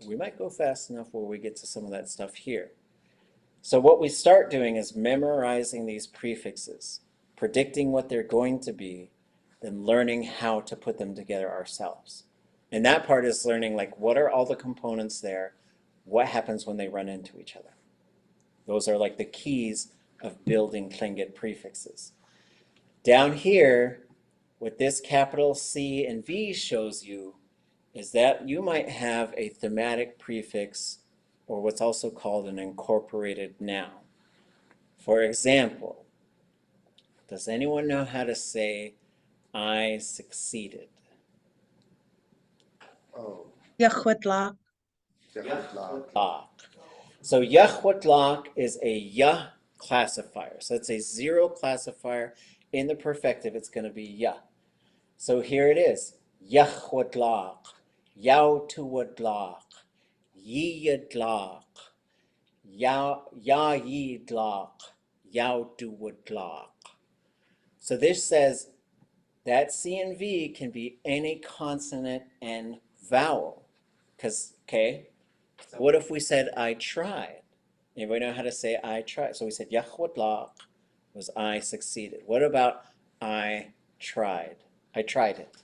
[SPEAKER 1] we might go fast enough where we get to some of that stuff here. So what we start doing is memorizing these prefixes, predicting what they're going to be, then learning how to put them together ourselves. And that part is learning, like, what are all the components there? What happens when they run into each other? Those are like the keys of building Tlingit prefixes. Down here, what this capital C and V shows you is that you might have a thematic prefix or what's also called an incorporated noun. For example, does anyone know how to say, I succeeded?
[SPEAKER 2] Oh,
[SPEAKER 10] Yaxwatlak.
[SPEAKER 2] Yahwatlak.
[SPEAKER 1] So Yahwatlak is a Yah classifier. So it's a 0 classifier. In the perfective, it's going to be Yah. So here it is. Yahwatlak, Yautuwatlak, Yiyadlak, Yayidlak, Yautuwatlak. So this says that C and V can be any consonant and vowel. Because, okay, So what if we said I tried? Anybody know how to say I tried? So we said Yahwadlaq was I succeeded. What about I tried? I tried it.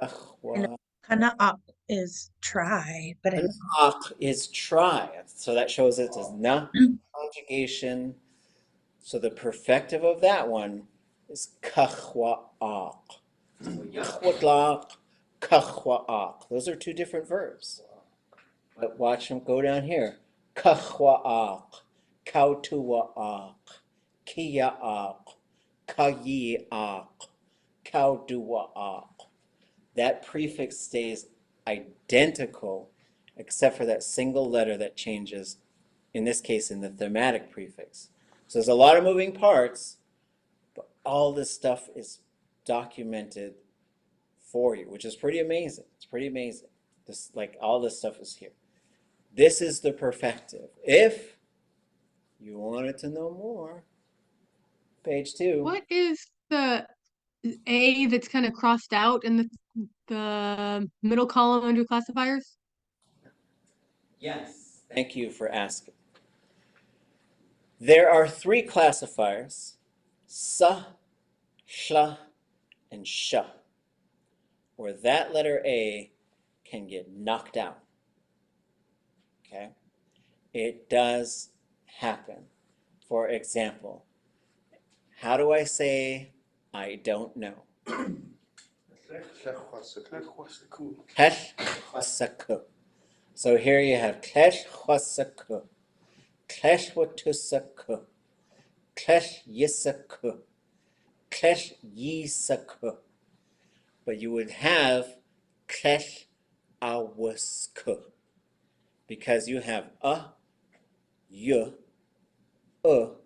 [SPEAKER 1] Ahwa.
[SPEAKER 10] Ḥana'aq is try, but in
[SPEAKER 1] Ak is try. So that shows it as na conjugation. So the perfective of that one is kahwa'aq. Yahwadlaq, kahwa'aq. Those are two different verbs. But watch them go down here. Kahwa'aq, kautuwa'aq, kiya'aq, kayi'aq, kauduwa'aq. That prefix stays identical except for that single letter that changes, in this case, in the thematic prefix. So there's a lot of moving parts, but all this stuff is documented for you, which is pretty amazing. It's pretty amazing. This, like, all this stuff is here. This is the perfective. If you wanted to know more, page 2.
[SPEAKER 6] What is the A that's kind of crossed out in the middle column under classifiers?
[SPEAKER 1] Yes. Thank you for asking. There are 3 classifiers, sa, shla, and sha, where that letter A can get knocked out. Okay? It does happen. For example, how do I say I don't know? Ḳaalḳáawu. So here you have ḳaalḳáawu, ḳaalḥáawu, ḳaalḥáawu, ḳaalḥáawu. But you would have ḳaalḥáawuskụ because you have a, y, well,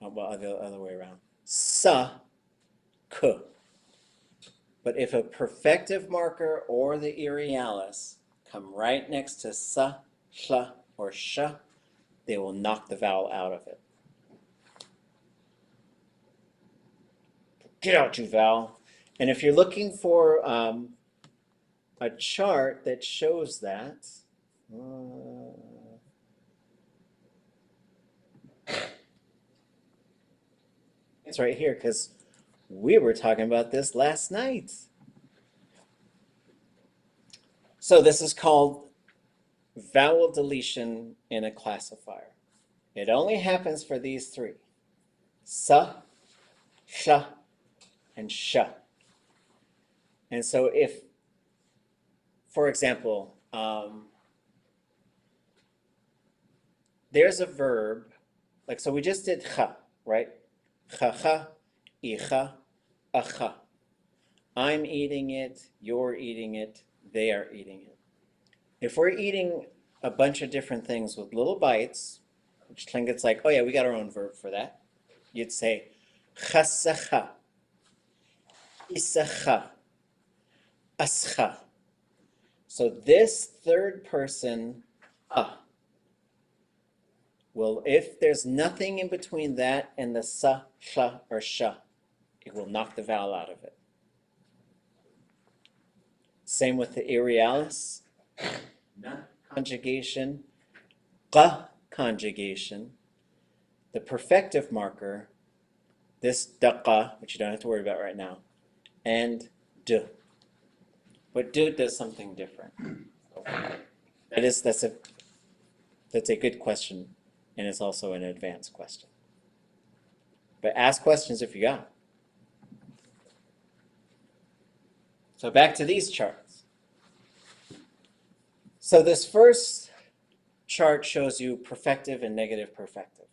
[SPEAKER 1] the other way around. Sa, ku. But if a perfective marker or the irialis come right next to sa, shla, or sha, they will knock the vowel out of it. Get out, you vowel. And if you're looking for a chart that shows that, it's right here because we were talking about this last night. So this is called vowel deletion in a classifier. It only happens for these 3, sa, sha, and sha. And so if, for example, there's a verb, like, so we just did cha, right? Ḳahaa, icha, acha. I'm eating it, you're eating it, they are eating it. If we're eating a bunch of different things with little bites, which Tlingit's like, oh yeah, we got our own verb for that. You'd say chasacha, isacha, ascha. So this third person, well, if there's nothing in between that and the sa, sha, or sha, it will knock the vowel out of it. Same with the irialis, na conjugation, qa conjugation. The perfective marker, this daqa, which you don't have to worry about right now, and d. But d does something different. That's a good question, and it's also an advanced question. But ask questions if you got. So back to these charts. So this first chart shows you perfective and negative perfective.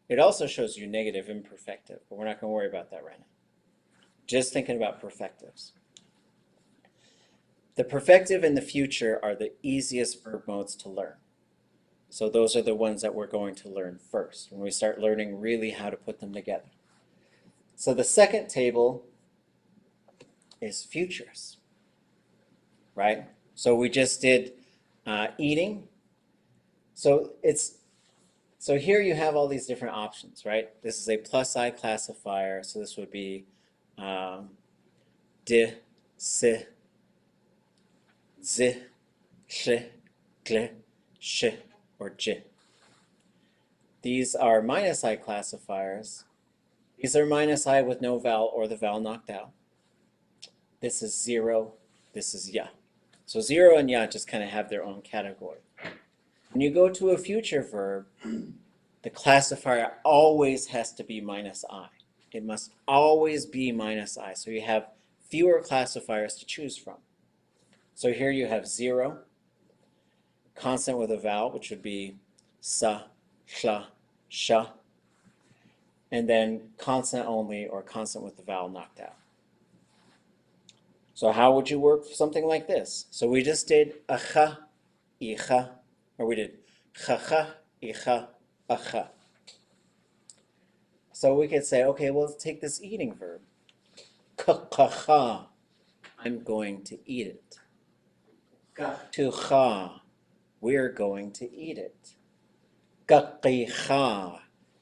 [SPEAKER 1] It also shows you negative imperfective, but we're not going to worry about that right now. Just thinking about perfectives. The perfective and the future are the easiest verb modes to learn. So those are the ones that we're going to learn first when we start learning really how to put them together. So the second table is futures, right? So we just did eating. So here you have all these different options, right? This is a plus I classifier, so this would be d, s, z, sh, gl, sh, or j. These are minus I classifiers. These are minus I with no vowel or the vowel knocked out. This is 0, this is ya. So 0 and ya just kind of have their own category. When you go to a future verb, the classifier always has to be minus I. It must always be minus I. So you have fewer classifiers to choose from. So here you have 0, consonant with a vowel, which would be sa, shla, sha, and then consonant only or consonant with the vowel knocked out. So how would you work something like this? So we just did acha, icha, or we did chacha, icha, acha. So we could say, okay, well, let's take this eating verb. Ḳukahaa, I'm going to eat it. Ťucha, we're going to eat it. Ťaqiha,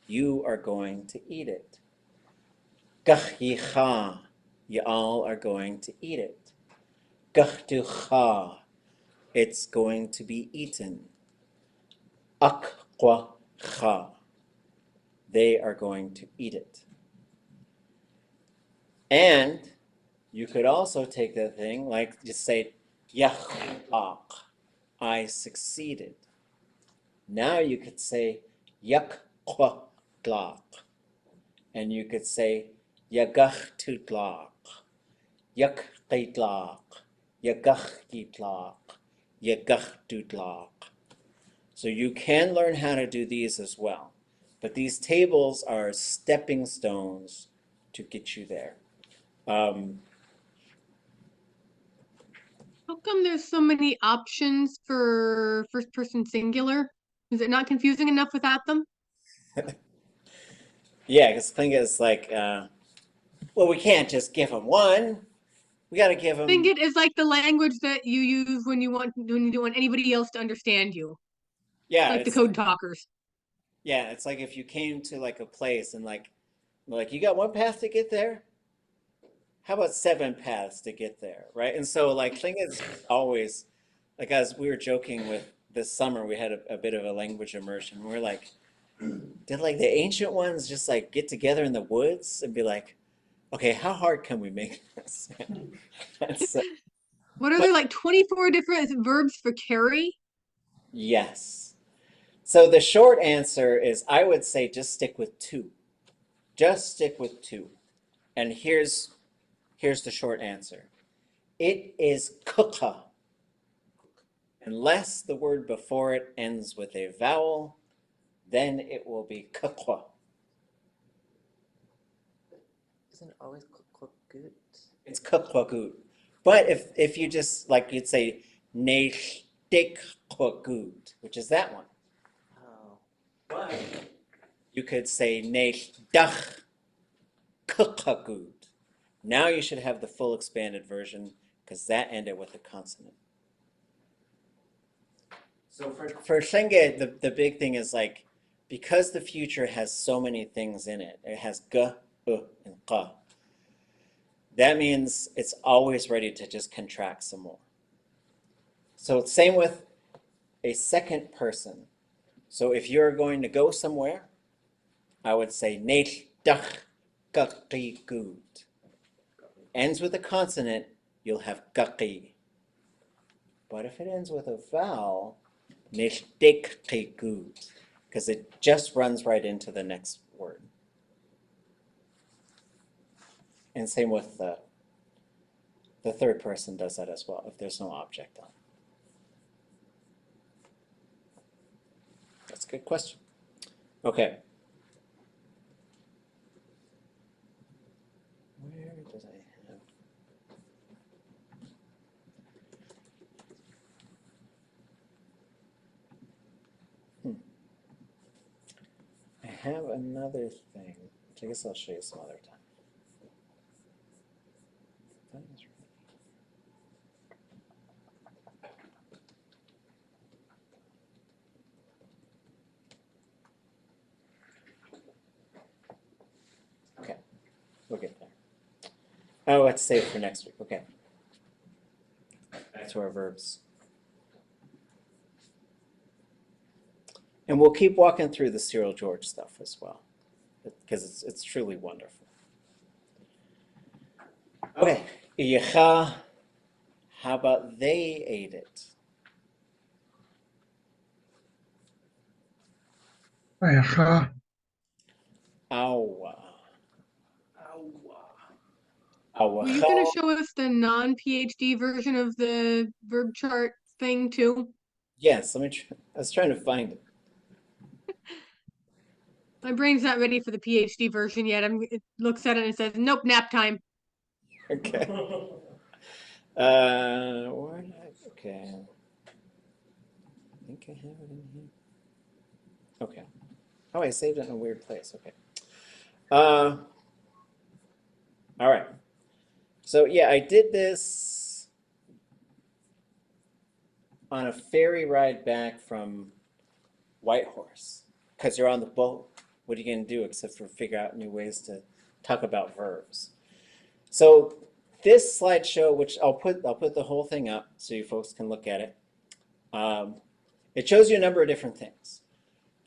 [SPEAKER 1] you are going to eat it. Ťaqiha, you all are going to eat it. Ťaqutuha, it's going to be eaten. Aqwaha, they are going to eat it. And you could also take that thing, like just say, Yahaq, I succeeded. Now you could say, Yakqwaqlaq. And you could say, Yagachtudlaq, Yakqitlaq, Yagachkitlaq, Yagachtudlaq. So you can learn how to do these as well. But these tables are stepping stones to get you there.
[SPEAKER 6] How come there's so many options for first person singular? Is it not confusing enough without them?
[SPEAKER 1] Yeah, because Klinga is like, well, we can't just give them one. We got to give them.
[SPEAKER 6] Think it is like the language that you use when you don't want anybody else to understand you.
[SPEAKER 1] Yeah,
[SPEAKER 6] Like the code talkers.
[SPEAKER 1] Yeah, it's like if you came to like a place and like you got one path to get there. How about 7 paths to get there, right? And so like Klinga is always, like as we were joking with this summer, we had a bit of a language immersion. We're like, did like the ancient ones just like get together in the woods and be like, okay, how hard can we make this?
[SPEAKER 6] What are there, like 24 different verbs for carry?
[SPEAKER 1] Yes. So the short answer is I would say just stick with 2. Just stick with 2. And here's the short answer. It is ḳukahaa. Unless the word before it ends with a vowel, then it will be ḳukahaa.
[SPEAKER 7] Isn't it always ḳukahaa?
[SPEAKER 1] It's ḳukahaa. But if you just, like you'd say, ḳukahaa, which is that one.
[SPEAKER 7] Oh.
[SPEAKER 1] But you could say ḳukahaa. Now you should have the full expanded version because that ended with a consonant. So for Shenge, the big thing is like, because the future has so many things in it, it has g, and qa. That means it's always ready to just contract some more. So same with a second person. So if you're going to go somewhere, I would say ʼatángi. Ends with a consonant, you'll have ʼqaqi. But if it ends with a vowel, ʼatángi, because it just runs right into the next word. And same with the third person does that as well, if there's no object on it. That's a good question. Okay. Where did I have? I have another thing, which I guess I'll show you some other time. That is right. Okay, we'll get there. Oh, let's save it for next week. Okay. Back to our verbs. And we'll keep walking through the Cyril George stuff as well, because it's truly wonderful. Okay. ʼyahaa, how about they ate it?
[SPEAKER 3] Ďácha,
[SPEAKER 1] Awa.
[SPEAKER 4] Ow.
[SPEAKER 6] Were you going to
[SPEAKER 1] Awacha.
[SPEAKER 6] show us the non-PhD version of the verb chart thing too?
[SPEAKER 1] Yes, I was trying to find it.
[SPEAKER 6] My brain's not ready for the PhD version yet. It looks at it and says, nope, nap time.
[SPEAKER 1] Okay. Okay. I think I have it in here. Okay. Oh, I saved it in a weird place. Okay. All right. So yeah, I did this on a ferry ride back from Whitehorse because you're on the boat. What are you going to do except for figure out new ways to talk about verbs? So this slideshow, which I'll put the whole thing up so you folks can look at it. It shows you a number of different things.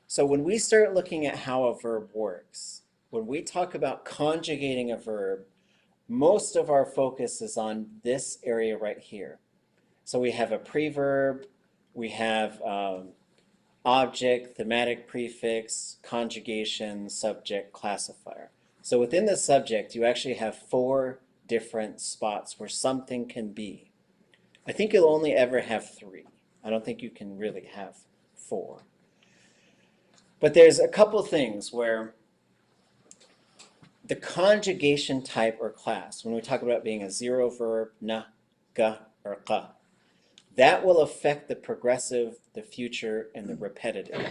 [SPEAKER 1] So when we start looking at how a verb works, when we talk about conjugating a verb, most of our focus is on this area right here. So we have a preverb, we have object, thematic prefix, conjugation, subject, classifier. So within the subject, you actually have 4 different spots where something can be. I think you'll only ever have 3. I don't think you can really have 4. But there's a couple things where the conjugation type or class, when we talk about being a 0 verb, na, ga, or qa, that will affect the progressive, the future, and the repetitive.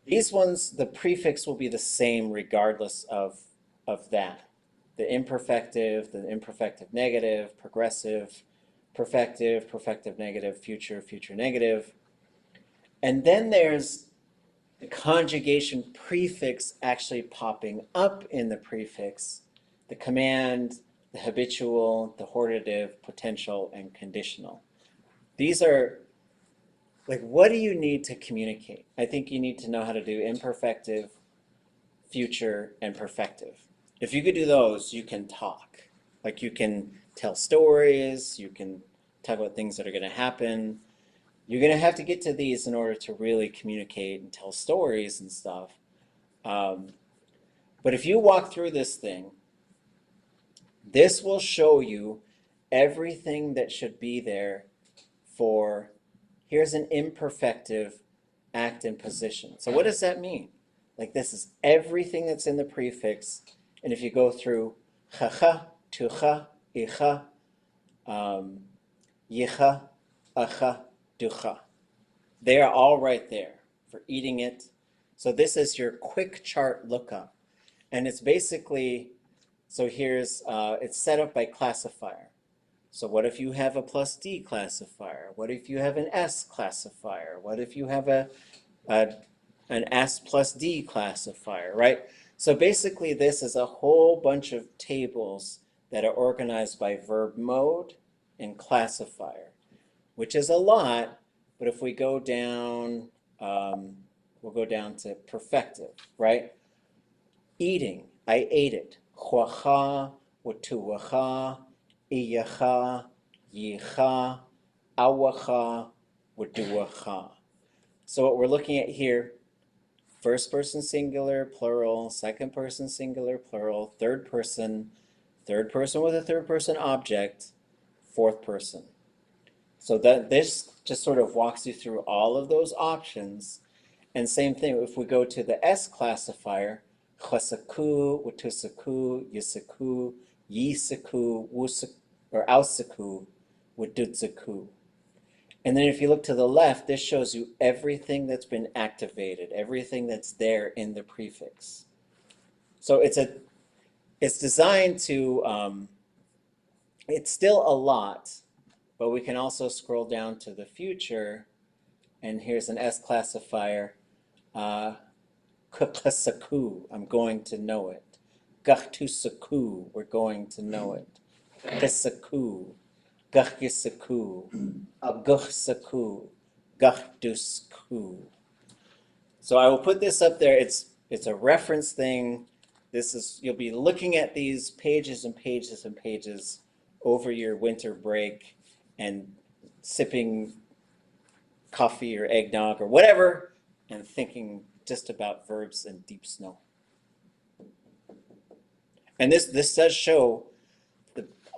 [SPEAKER 1] These ones, the prefix will be the same regardless of that. The imperfective negative, progressive, perfective negative, future negative. And then there's the conjugation prefix actually popping up in the prefix, the command, the habitual, the hortative, potential, and conditional. These are, like, what do you need to communicate? I think you need to know how to do imperfective, future, and perfective. If you could do those, you can talk. Like, you can tell stories, you can talk about things that are going to happen. You're going to have to get to these in order to really communicate and tell stories and stuff. But if you walk through this thing, this will show you everything that should be there for, here's an imperfective act and position. So what does that mean? Like, this is everything that's in the prefix. And if you go through ḳaha, tucha, icha, yicha, acha, ducha, they are all right there for eating it. So this is your quick chart lookup. And it's basically, so here's, it's set up by classifier. So what if you have a plus D classifier? What if you have an S classifier? What if you have an S plus D classifier, right? So basically this is a whole bunch of tables that are organized by verb mode and classifier, which is a lot, but if we go down, we'll go down to perfective, right? Eating, I ate it. Ḥukahaa, watuwahaa, iyahaa, yihaa, awahaa, waduwahaa. So what we're looking at here, first person singular, plural, second person singular, plural, third person with a third person object, fourth person. So that this just sort of walks you through all of those options. And same thing, if we go to the S classifier, ḥasaku, watusaku, yisaku, yisaku, wusaku, or ausaku, wadudzaku. And then if you look to the left, this shows you everything that's been activated, everything that's there in the prefix. So it's designed to, it's still a lot, but we can also scroll down to the future, and here's an S classifier, ḳasaku, I'm going to know it. Gachtusaku, we're going to know it. Gisaku, Gachgisaku, Aguchsaku, Gachdusku. So I will put this up there. It's a reference thing. This is, you'll be looking at these pages and pages and pages over your winter break and sipping coffee or eggnog or whatever and thinking just about verbs in deep snow. And this does show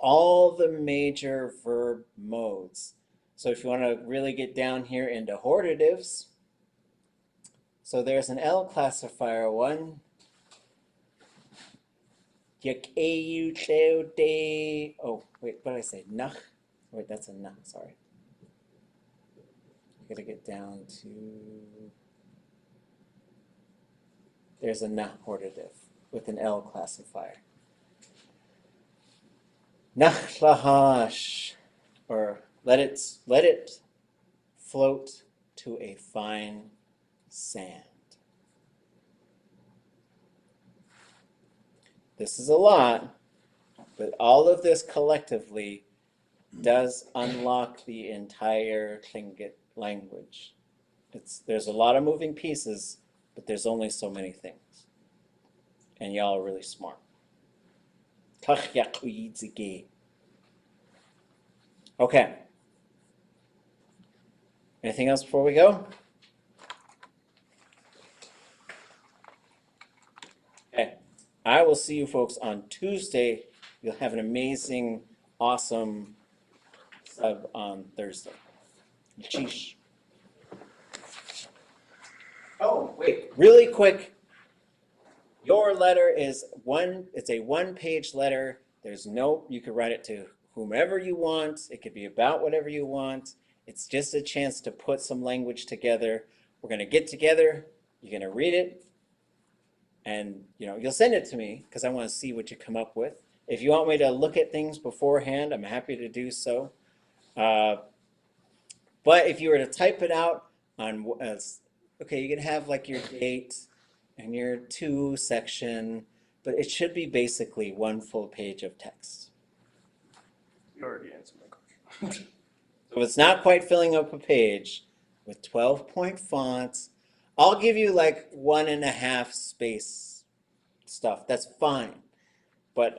[SPEAKER 1] all the major verb modes. So if you want to really get down here into hortatives, so there's an L classifier one. Oh, wait, what did I say? Nach? Wait, that's a nach, sorry. I gotta get down to, there's a nach hortative with an L classifier. Nachlahash, or let it float to a fine sand. This is a lot, but all of this collectively does unlock the entire Tlingit language. There's a lot of moving pieces, but there's only so many things. And y'all are really smart. Okay. Anything else before we go? Okay. I will see you folks on Tuesday. You'll have an amazing, awesome sub on Thursday. Sheesh. Oh, wait, really quick. Your letter is it's a one-page letter. There's no, you could write it to whomever you want. It could be about whatever you want. It's just a chance to put some language together. We're going to get together. You're going to read it. And you'll send it to me because I want to see what you come up with. If you want me to look at things beforehand, I'm happy to do so. But if you were to type it out on, okay, you can have like your date and your to section, but it should be basically one full page of text.
[SPEAKER 4] You already answered my question.
[SPEAKER 1] So if it's not quite filling up a page with 12-point fonts, I'll give you like 1.5 space stuff. That's fine. But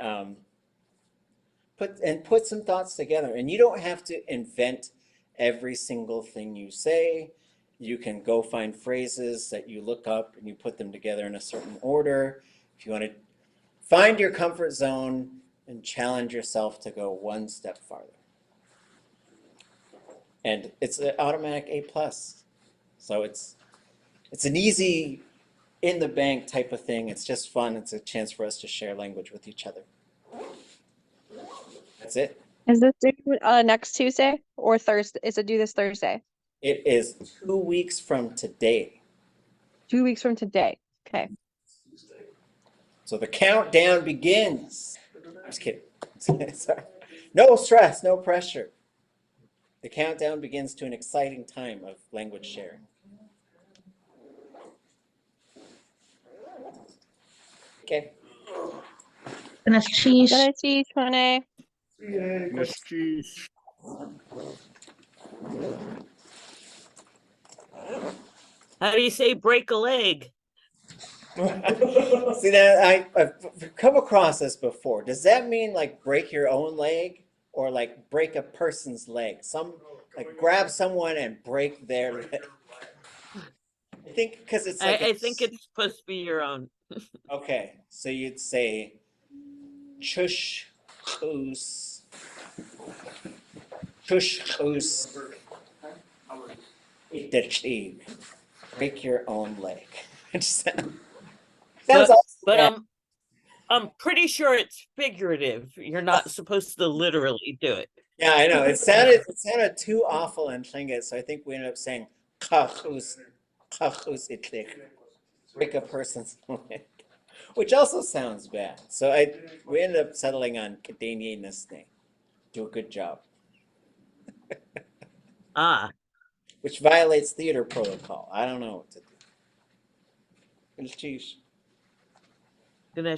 [SPEAKER 1] put some thoughts together. And you don't have to invent every single thing you say. You can go find phrases that you look up and you put them together in a certain order. If you want to find your comfort zone and challenge yourself to go one step farther. And it's an automatic A+. So it's an easy, in the bank type of thing. It's just fun. It's a chance for us to share language with each other. That's it.
[SPEAKER 11] Is this due next Tuesday or Thursday? Is it due this Thursday?
[SPEAKER 1] It is 2 weeks from today.
[SPEAKER 11] 2 weeks from today. Okay.
[SPEAKER 1] So the countdown begins. I'm just kidding. Sorry. No stress, no pressure. The countdown begins to an exciting time of language sharing. Okay.
[SPEAKER 10] Buenas cheese.
[SPEAKER 11] Buenas cheese, Shane.
[SPEAKER 12] How do you say break a leg?
[SPEAKER 1] See, that I've come across this before. Does that mean like break your own leg or like break a person's leg? Like grab someone and break their leg. I think because it's like
[SPEAKER 12] I think it's supposed to be your own.
[SPEAKER 1] Okay, so you'd say chush choos itachig. Break your own leg. Sounds
[SPEAKER 12] But I'm pretty sure it's figurative. You're not supposed to literally do it.
[SPEAKER 1] Yeah, I know. It sounded too awful in Tlingit, so I think we ended up saying kachus itlich. Break a person's leg. Which also sounds bad. So we ended up settling on Kadeni Nisne. Do a good job. Which violates theater protocol. I don't know what to do. Sheesh.